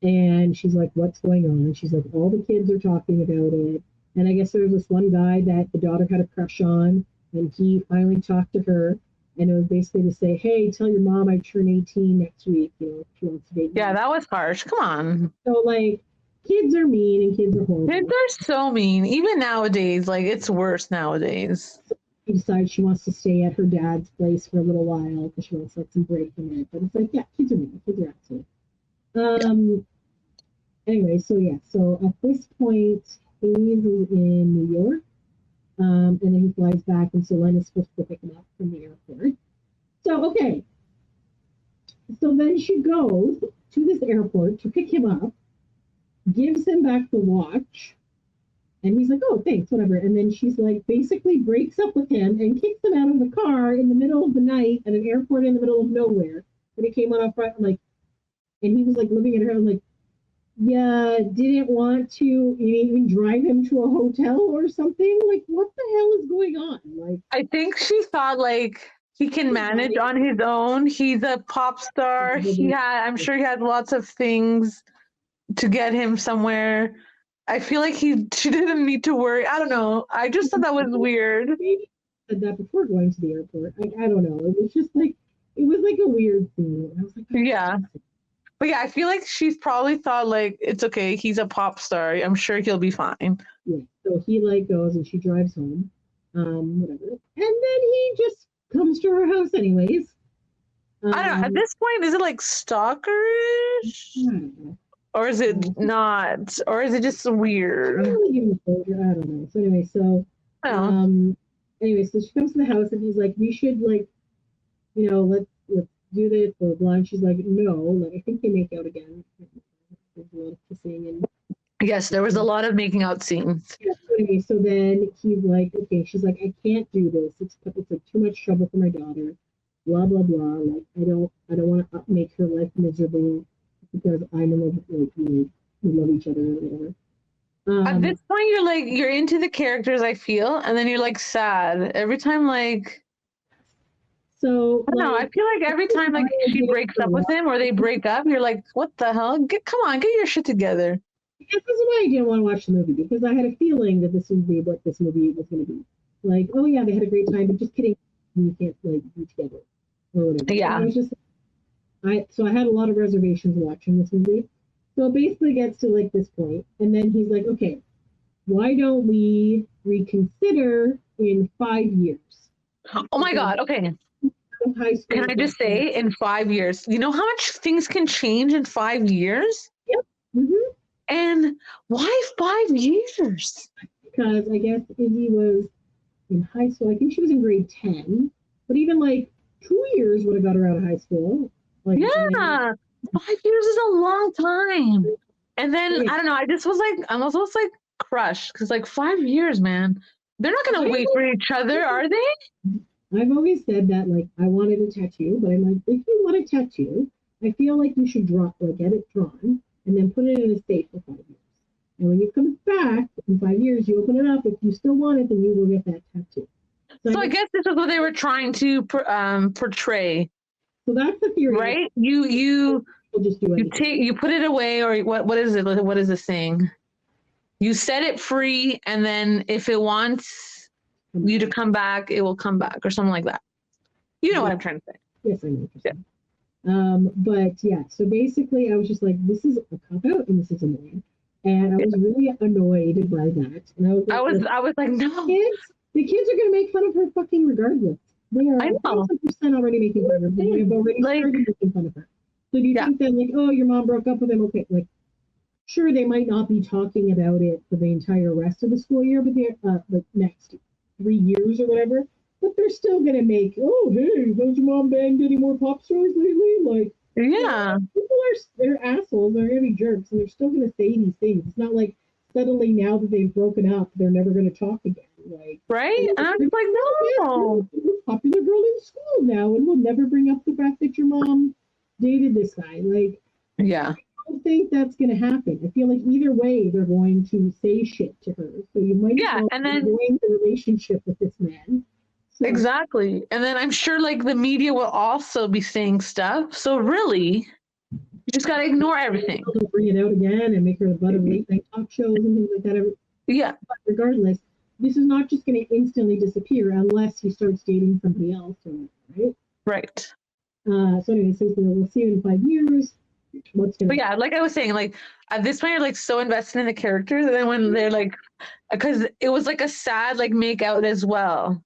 And she's like, what's going on? And she's like, all the kids are talking about it. And I guess there was this one guy that the daughter had a crush on, and he finally talked to her, and it was basically to say, hey, tell your mom I turn 18 next week, if she wants to date me. Yeah, that was harsh. Come on. So like kids are mean and kids are horrible. Kids are so mean. Even nowadays, like it's worse nowadays. She decides she wants to stay at her dad's place for a little while because she wants like some break from it. But it's like, yeah, kids are mean. Kids are absolute. Anyway, so yeah, so at this point, Hayes is in New York, and then he flies back, and Solene is supposed to pick him up from the airport. So, okay. So then she goes to this airport to pick him up, gives him back the watch, and he's like, oh, thanks, whatever. And then she's like, basically breaks up with him and kicks him out of the car in the middle of the night at an airport in the middle of nowhere. When he came on up front, like, and he was like looking at her, like, yeah, didn't want to even drive him to a hotel or something. Like, what the hell is going on? Like, I think she thought like he can manage on his own. He's a pop star. I'm sure he had lots of things to get him somewhere. I feel like she didn't need to worry. I don't know. I just thought that was weird. Maybe said that before going to the airport. I don't know. It was just like, it was like a weird thing. I was like, yeah. But yeah, I feel like she's probably thought like it's okay. He's a pop star. I'm sure he'll be fine. Yeah. So he like goes and she drives home, whatever, and then he just comes to her house anyways. I don't know. At this point, is it like stalkerish, or is it not, or is it just weird? I don't know. So anyway, so she comes to the house and he's like, we should like, let's do this, blah, blah. And she's like, no, like, I think they make out again. There's a lot of kissing and yes, there was a lot of making out scenes. Yeah, anyway, so then he's like, okay, she's like, I can't do this. It's like too much trouble for my daughter. Blah blah blah. Like I don't want to make her life miserable because I'm in love with like we love each other or whatever. At this point, you're into the characters. I feel, and then you're like sad every time. Like, so I don't know. I feel like every time like she breaks up with him or they break up, you're like, what the hell? Come on, get your shit together. I guess that's why I didn't want to watch the movie, because I had a feeling that this would be what this movie was going to be. Like, oh yeah, they had a great time, but just kidding, you can't like be together or whatever. Yeah. I was just, I had a lot of reservations watching this movie. So it basically gets to like this point, and then he's like, okay, why don't we reconsider in 5 years? Oh my God. Okay. High school. Can I just say, in 5 years, you know how much things can change in 5 years? Yep. Mm-hmm. And why 5 years? Because I guess Izzy was in high school. I think she was in grade 10. But even like 2 years would have got her out of high school. Like, yeah. 5 years is a long time. And then, I don't know, I was almost like crushed. Because like 5 years, man. They're not going to wait for each other, are they? I've always said that, like, I wanted a tattoo. But I'm like, if you want a tattoo, I feel like you should get it drawn. And then put it in a safe for 5 years. And when you come back in 5 years, you open it up. If you still want it, then you will get that tattoo. So I guess this is what they were trying to portray. So that's the theory, right? You just do you put it away, or what is it? What is the saying? You set it free, and then if it wants you to come back, it will come back, or something like that. You know what I'm trying to say? Yes, I know what you're saying. But yeah, so basically I was just like, this is a cop out and this is annoying. And I was really annoyed by that. And I was like, no. The kids are gonna make fun of her fucking regardless. They are 100% already making fun of her. They have already started making fun of her. So do you think that like, oh, your mom broke up with him? Okay, like sure they might not be talking about it for the entire rest of the school year, but they're like next 3 years or whatever. But they're still gonna make, oh hey, has your mom banged any more pop stars lately? Like, yeah, people they're assholes, they're gonna be jerks, and they're still gonna say these things. It's not like suddenly now that they've broken up, they're never gonna talk again. Like, right? And I'm just like, no, you're a popular girl in school now, and we'll never bring up the fact that your mom dated this guy. Like, yeah. I don't think that's gonna happen. I feel like either way they're going to say shit to her. So you might and then ruin the relationship with this man. So, exactly. And then I'm sure like the media will also be saying stuff. So really, you just gotta ignore everything. They'll bring it out again and make her the butt of late night talk shows and things like that. Yeah. But regardless, this is not just going to instantly disappear unless he starts dating somebody else, right? Right. So anyway, so we'll see you in 5 years. What's gonna But yeah, like I was saying, like at this point, you're like so invested in the characters, and then when they're like, because it was like a sad like make out as well,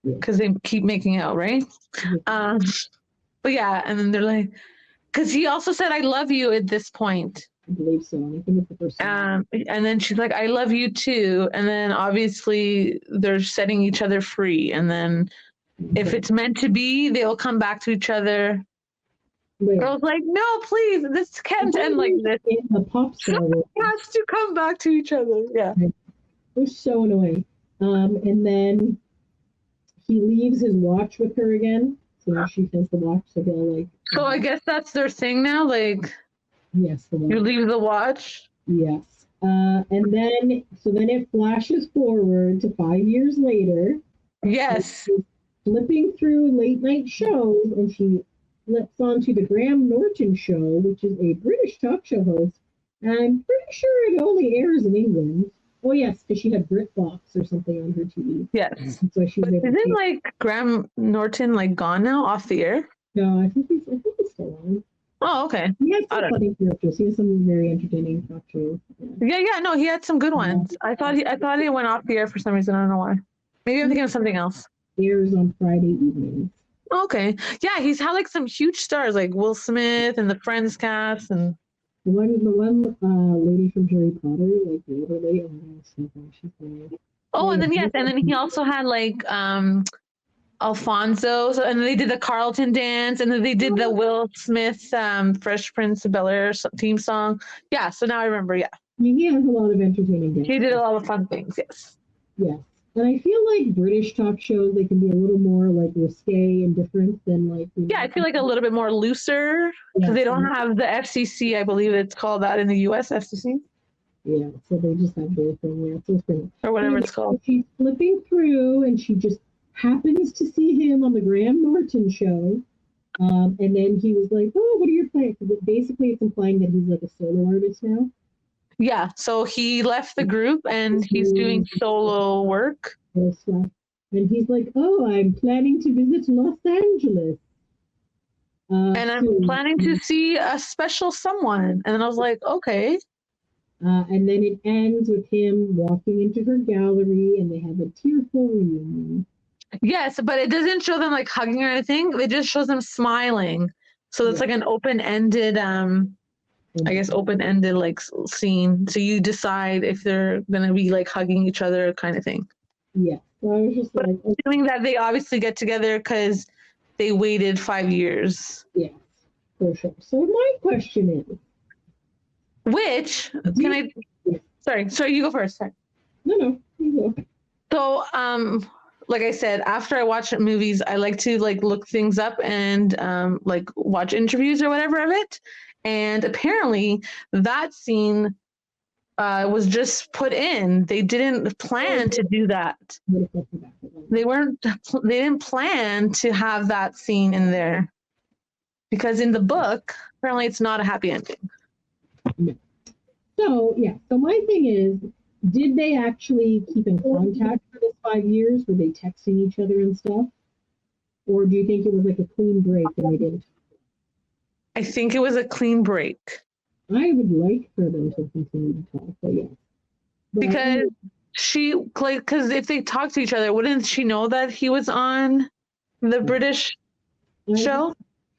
because they keep making out, right? Um, but yeah, and then they're like, because he also said I love you at this point. I believe so. I think it's the first time. And then she's like, I love you too. And then obviously they're setting each other free. And then if it's meant to be, they'll come back to each other. Wait, Girl's like, no, please, this can't end like this. in the pop star It has to come back to each other. Yeah. it was so annoying. And then he leaves his watch with her again. So now she has the watch. So they'll like. So I guess that's their thing now. Like, Yes, the watch. you leave the watch. Yes. And then it flashes forward to 5 years later. Yes. She's flipping through late night shows, and she flips onto the Graham Norton show, which is a British talk show host. And I'm pretty sure it only airs in England. Oh yes, because she had BritBox or something on her TV. Yes. So she was But able isn't to. like Graham Norton like gone now off the air? No, I think he's still on. Oh, okay. He has I some don't funny characters. He has some very entertaining talk shows. Yeah. Yeah, no, he had some good ones. I thought he went off the air for some reason. I don't know why. Maybe I'm thinking of something else. Airs on Friday evenings. Okay. Yeah, he's had like some huge stars like Will Smith and the Friends cast and The one lady from Harry Potter, like the older lady, she's funny. and then he also had like Alfonso, and then they did the Carlton dance, and then they did the Will Smith Fresh Prince of Bel-Air theme song. Yeah, so now I remember. Yeah, He has a lot of entertaining guests. he did a lot of fun things. Yes. Yes. And I feel like British talk shows, they can be a little more like risque and different than like. Yeah, I feel like a little bit more looser because they don't have the FCC. I believe it's called that in the U.S. FCC. Yeah, so they just have their thing. Yeah, so it's funny. Or whatever it's called. She's flipping through, and she just happens to see him on the Graham Norton show. And then he was like, "Oh, what are your plans?" Basically, it's implying that he's like a solo artist now. Yeah, so he left the group and he's doing solo work. And he's like, "Oh, I'm planning to visit Los Angeles. And I'm planning to see a special someone." And then I was like, okay. And then it ends with him walking into her gallery, and they have a tearful reunion. Yes, but it doesn't show them like hugging or anything. It just shows them smiling. So it's like an open-ended, open-ended like scene. So you decide if they're gonna be like hugging each other, kind of thing. Yeah. So I was just But like, assuming that they obviously get together because they waited 5 years. yes, for sure. So my question is, Which can I? Sorry, you go first. Sorry. No, you go. So, like I said, after I watch movies, I like to like look things up and like watch interviews or whatever of it. And apparently, that scene was just put in. They didn't plan to do that. They didn't plan to have that scene in there because in the book, apparently, it's not a happy ending. So my thing is, did they actually keep in contact for this 5 years? Were they texting each other and stuff? Or do you think it was like a clean break and they didn't? I think it was a clean break. I would like for them to continue to talk, but yeah. Because because if they talk to each other, wouldn't she know that he was on the British show?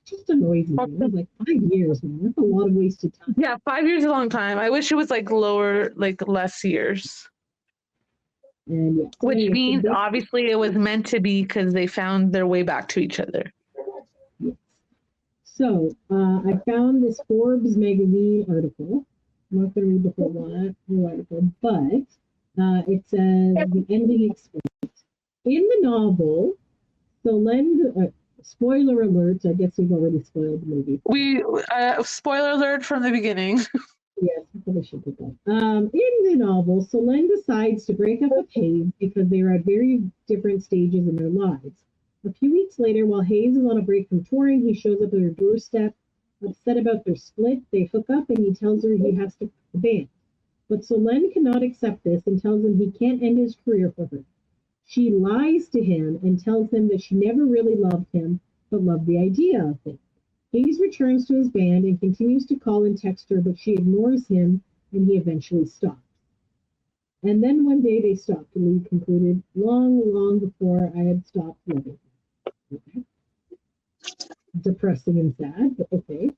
Just annoys me. It was like 5 years, man. That's a lot of wasted time. Yeah, 5 years is a long time. I wish it was like lower, like less years. And yeah. Which means obviously it was meant to be because they found their way back to each other. Yes. So I found this Forbes magazine article. I'm not going to read the whole article, but it says the ending explained. In the novel, Solene. Spoiler alert, I guess we've already spoiled the movie. Spoiler alert from the beginning. Yes, I probably should put that. In the novel, Solene decides to break up with Hayes because they are at very different stages in their lives. A few weeks later, while Hayes is on a break from touring, he shows up at her doorstep, upset about their split. They hook up and he tells her he has to quit the band. But Solene cannot accept this and tells him he can't end his career for her. She lies to him and tells him that she never really loved him, but loved the idea of him. Hayes returns to his band and continues to call and text her, but she ignores him and he eventually stops. And then one day they stopped, and Lee concluded, long before I had stopped loving him. Okay. Depressing and sad, but okay.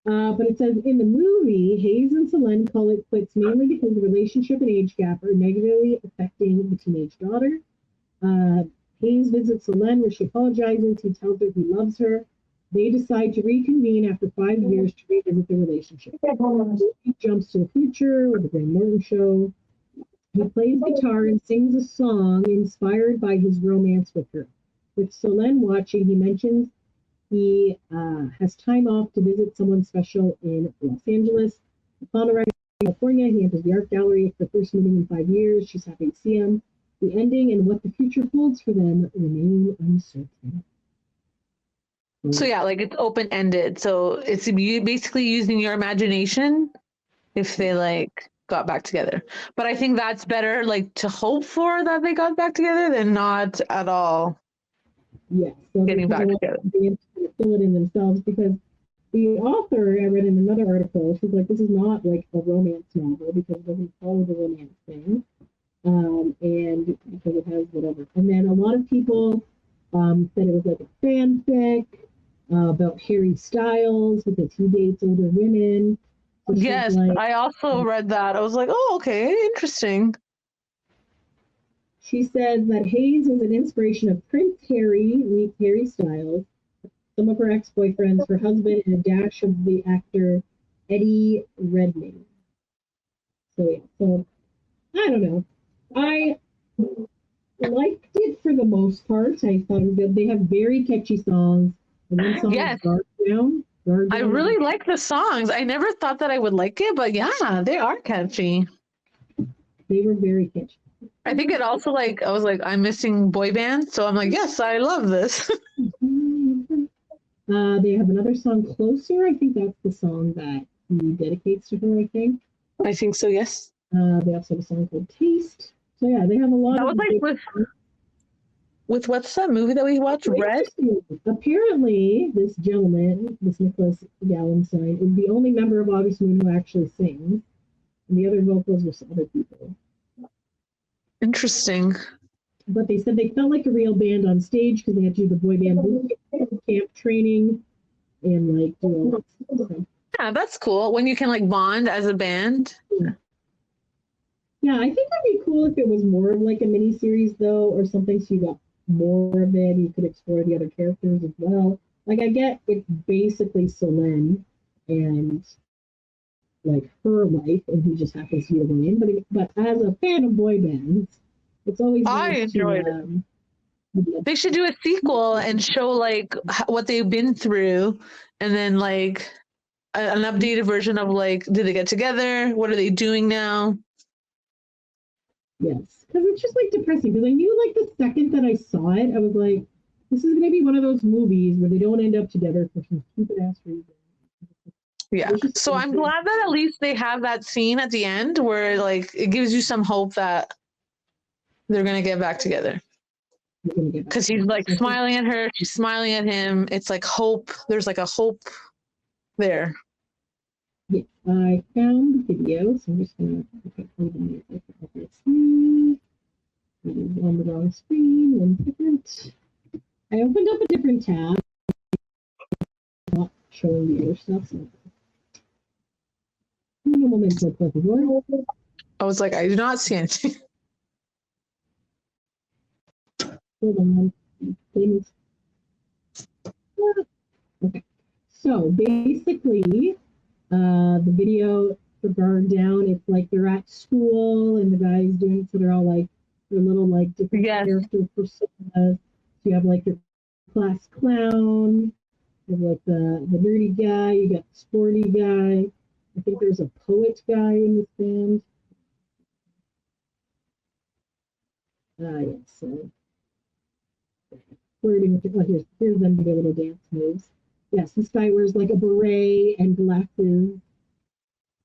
But it says, in the movie, Hayes and Solene call it quits mainly because the relationship and age gap are negatively affecting the teenage daughter. Hayes visits Solene where she apologizes. He tells her he loves her. They decide to reconvene after 5 years to revisit the relationship. He jumps to the future with the Graham Norton show. He plays guitar and sings a song inspired by his romance with her. With Solene watching, he mentions he has time off to visit someone special in Los Angeles. Upon arriving in California, he enters the art gallery for the first meeting in 5 years. She's happy to see him. The ending and what the future holds for them remain uncertain. So yeah, like it's open-ended. So it's basically using your imagination if they like got back together. But I think that's better, like to hope for that they got back together than not at all. Yes, so getting back together. They fill it in themselves because the author, I read in another article, she's like, this is not like a romance novel because it doesn't follow the romance thing. And because it has whatever. And then a lot of people said it was like a fanfic about Harry Styles because he dates older women. So yes, like, I also read that. I was like, oh, okay, interesting. She says that Hayes was an inspiration of Prince Harry, Harry Styles, some of her ex-boyfriends, her husband, and a dash of the actor Eddie Redmayne. So yeah, so I don't know. I liked it for the most part. I thought it was good. They have very catchy songs. And one song yes. Guard Down. I really like the songs. I never thought that I would like it, but yeah, they are catchy. They were very catchy. I think it also like, I was like, I'm missing boy bands. So I'm like, yes, I love this. They have another song, Closer. I think that's the song that he dedicates to her, I think. I think so, yes. They also have a song called Taste. So yeah, they have a lot that of... was like with what's that movie that we watched, Red? Apparently, this gentleman, this Nicholas Galitzine, is the only member of August Moon who actually sings. And the other vocals were some other people. Interesting. But they said they felt like a real band on stage because they had to do the boy band boot camp training and like do all that stuff. So, yeah, that's cool. When you can like bond as a band. Yeah, I think it'd be cool if it was more of like a mini series though, or something so you got more of it. You could explore the other characters as well. Like I get it's basically Solene and like her life, and he just happens to be a woman. But as a fan of boy bands, it's always I nice enjoyed it. They should do a sequel and show like what they've been through, and then like an updated version of like, did they get together? What are they doing now? Yes, because it's just like depressing. Because I knew like the second that I saw it, I was like, this is going to be one of those movies where they don't end up together for some stupid ass reason. Yeah. So I'm glad that at least they have that scene at the end where like it gives you some hope that they're going to get back together. Because he's like smiling at her, she's smiling at him. It's like hope. There's like a hope there. Yeah, I found the video, so I'm just going to play the music. It is on the wrong screen. 1 second. I opened up a different tab. Not showing the other stuff. So. I was like, I do not see anything. Hold on. Okay. So basically, the video for Guard Down, it's like they're at school and the guy's doing it, so they're all like their little like different character personas. So you have like your class clown, you have like the nerdy guy, you got the sporty guy. I think there's a poet guy in this band. Yes, so flirting with the, here's them do their little dance moves. Yes, this guy wears like a beret and glasses.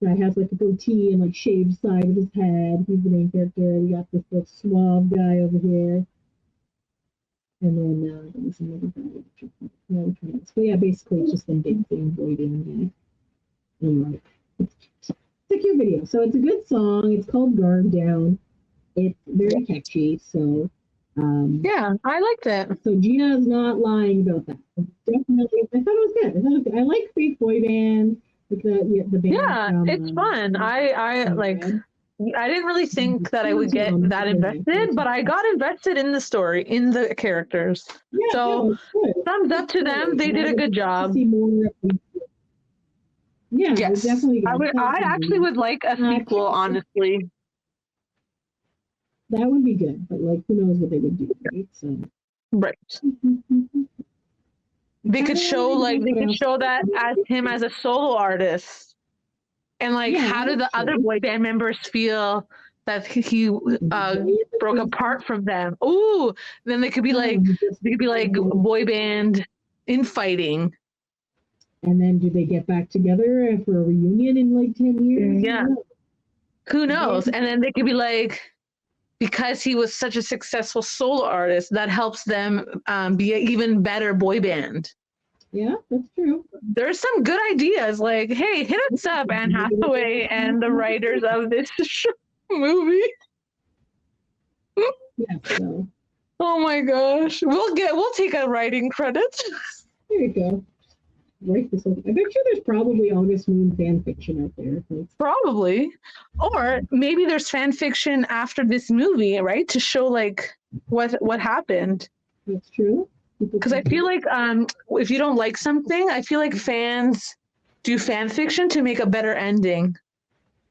Guy has like a goatee and like shaved side of his head. He's the main character. We got this like suave guy over here. And then there was another guy. So yeah, basically it's just them dancing, boy band. Anyway, it's a cute video. So it's a good song. It's called Guard Down. It's very catchy. So Yeah, I liked it. so Gina is not lying about that. Definitely, I thought it was good. I like fake boy band with the band. Yeah, from, it's fun. I like. Red. I didn't really think that I would get that invested, but I got invested in the story, in the characters. Yeah, So no, it's good. thumbs up to them. They did a good job. See more. Yeah, Yes, definitely. I actually would like a sequel, honestly. That would be good, but like, who knows what they would do, right? So. Right. They could show that as him as a solo artist. And like, Yeah, how do the other boy band members feel that he broke apart from them? Ooh, then they could be like boy band infighting. And then do they get back together for a reunion in like 10 years? Yeah. Who knows? And then they could be like, because he was such a successful solo artist, that helps them be an even better boy band. Yeah, that's true. There's some good ideas. Like, hey, hit us up, Anne Hathaway and the writers of this movie. Yeah, so. Oh my gosh, we'll take a writing credit. There you go. Write this whole thing. I bet you there's probably August Moon fan fiction out there. Probably, or maybe there's fan fiction after this movie, right? To show like what happened. That's true. Because I feel like if you don't like something, I feel like fans do fan fiction to make a better ending.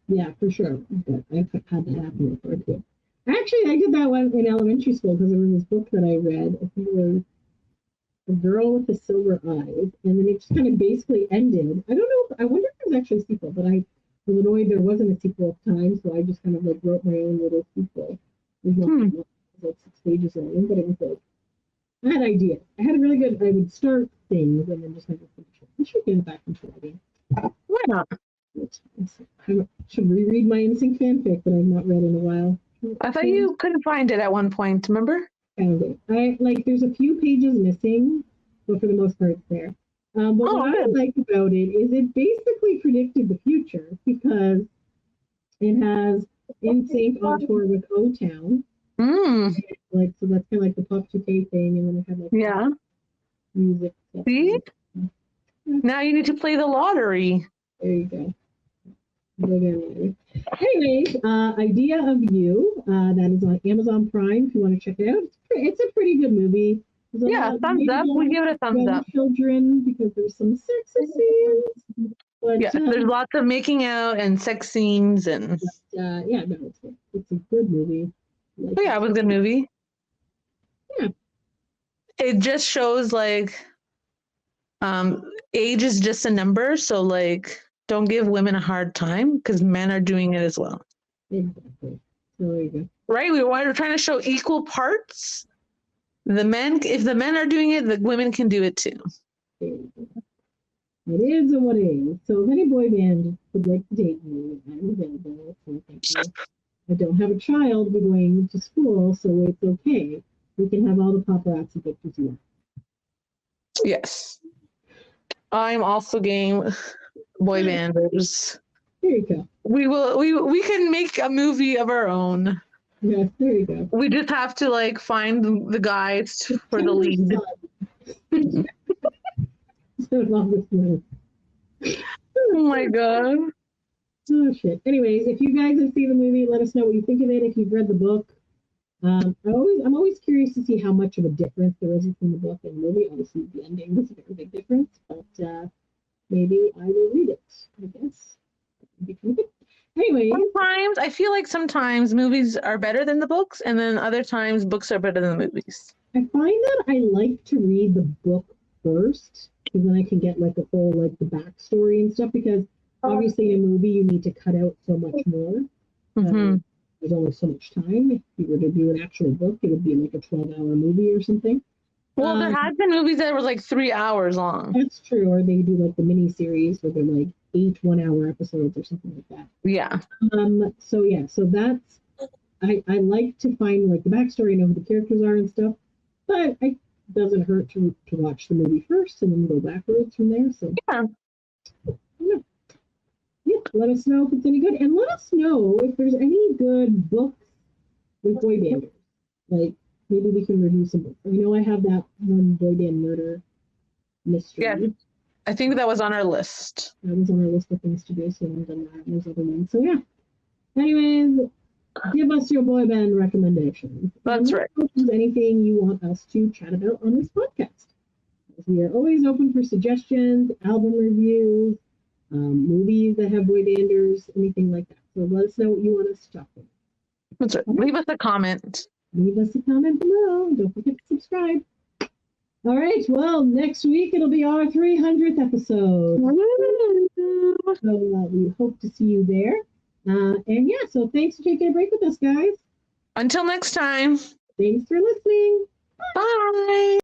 Yeah, for sure. I've had that happen before too. Actually, I did that one in elementary school because there was this book that I read. I think it was A Girl with the Silver Eyes, and then it just kind of basically ended. I don't know. I wonder if there's actually a sequel, but I was annoyed there wasn't a sequel at the time, so I just kind of like wrote my own little sequel. It was like 6 pages long, but it was like, I had ideas. I had a really good. I would start things and then just never finish it. I should get back into writing. Why not? I should reread my NSYNC fanfic that I've not read in a while. I thought you couldn't find it at one point. Remember? Found it. I like. There's a few pages missing, but for the most part, it's there. But what I like about it is it basically predicted the future because it has NSYNC on tour with O-Town. Like, so that's kind of like the Pop 2K thing, and then it had like music stuff. See? Now you need to play the lottery. There you go. Anyways, Idea of You, that is on Amazon Prime if you want to check it out. It's a pretty good movie. Thumbs up. We give it a thumbs up. Children, because there's some sexy scenes. But, there's lots of making out and sex scenes and. No, it's a good movie. It was a good movie. Yeah. It just shows like, age is just a number, so like, don't give women a hard time because men are doing it as well. Exactly. So there you go. Right? We're trying to show equal parts. If the men are doing it, the women can do it too. There you go. It is what it is. So if any boy band would like to date me, I'm available. So thank you. I don't have a child. We're going to school, so it's okay. We can have all the paparazzi pictures you want. Yes. I'm also game boy banders. There you go. We can make a movie of our own. Yes, there you go. We just have to like find the guys for the lead. Oh my god. Oh shit. Anyways, if you guys have seen the movie, let us know what you think of it. If you've read the book, I'm always curious to see how much of a difference there is between the book and the movie. Obviously, the ending was a very big difference, but maybe I will read it. I guess. Anyway, sometimes I feel like sometimes movies are better than the books, and then other times books are better than the movies. I find that I like to read the book first, because then I can get like a full like the backstory and stuff. Because obviously in a movie you need to cut out so much more. There's only so much time. If you were to do an actual book, it would be like a 12-hour movie or something. Well, there had been movies that were like 3 hours long. That's true. Or they do like the mini series where they're like 8 1-hour episodes or something like that. Yeah. So that's I like to find like the backstory, know who the characters are and stuff. But it doesn't hurt to watch the movie first and then go backwards from there. So yeah, let us know if it's any good, and let us know if there's any good books with boy banders. Like maybe we can review some books. I know I have that one boy band murder mystery. Yeah, I think that was on our list. That was on our list of things to do, so I've done that. And there's other ones. So yeah. Anyways, give us your boy band recommendations. That's right. If there's anything you want us to chat about on this podcast, we are always open for suggestions, album reviews, movies that have boy banders, anything like that. So let us know what you want us to talk about. That's right. Leave us a comment. Leave us a comment below. Don't forget to subscribe. All right. Well, next week it'll be our 300th episode. So we hope to see you there. And yeah, so thanks for taking a break with us, guys. Until next time. Thanks for listening. Bye.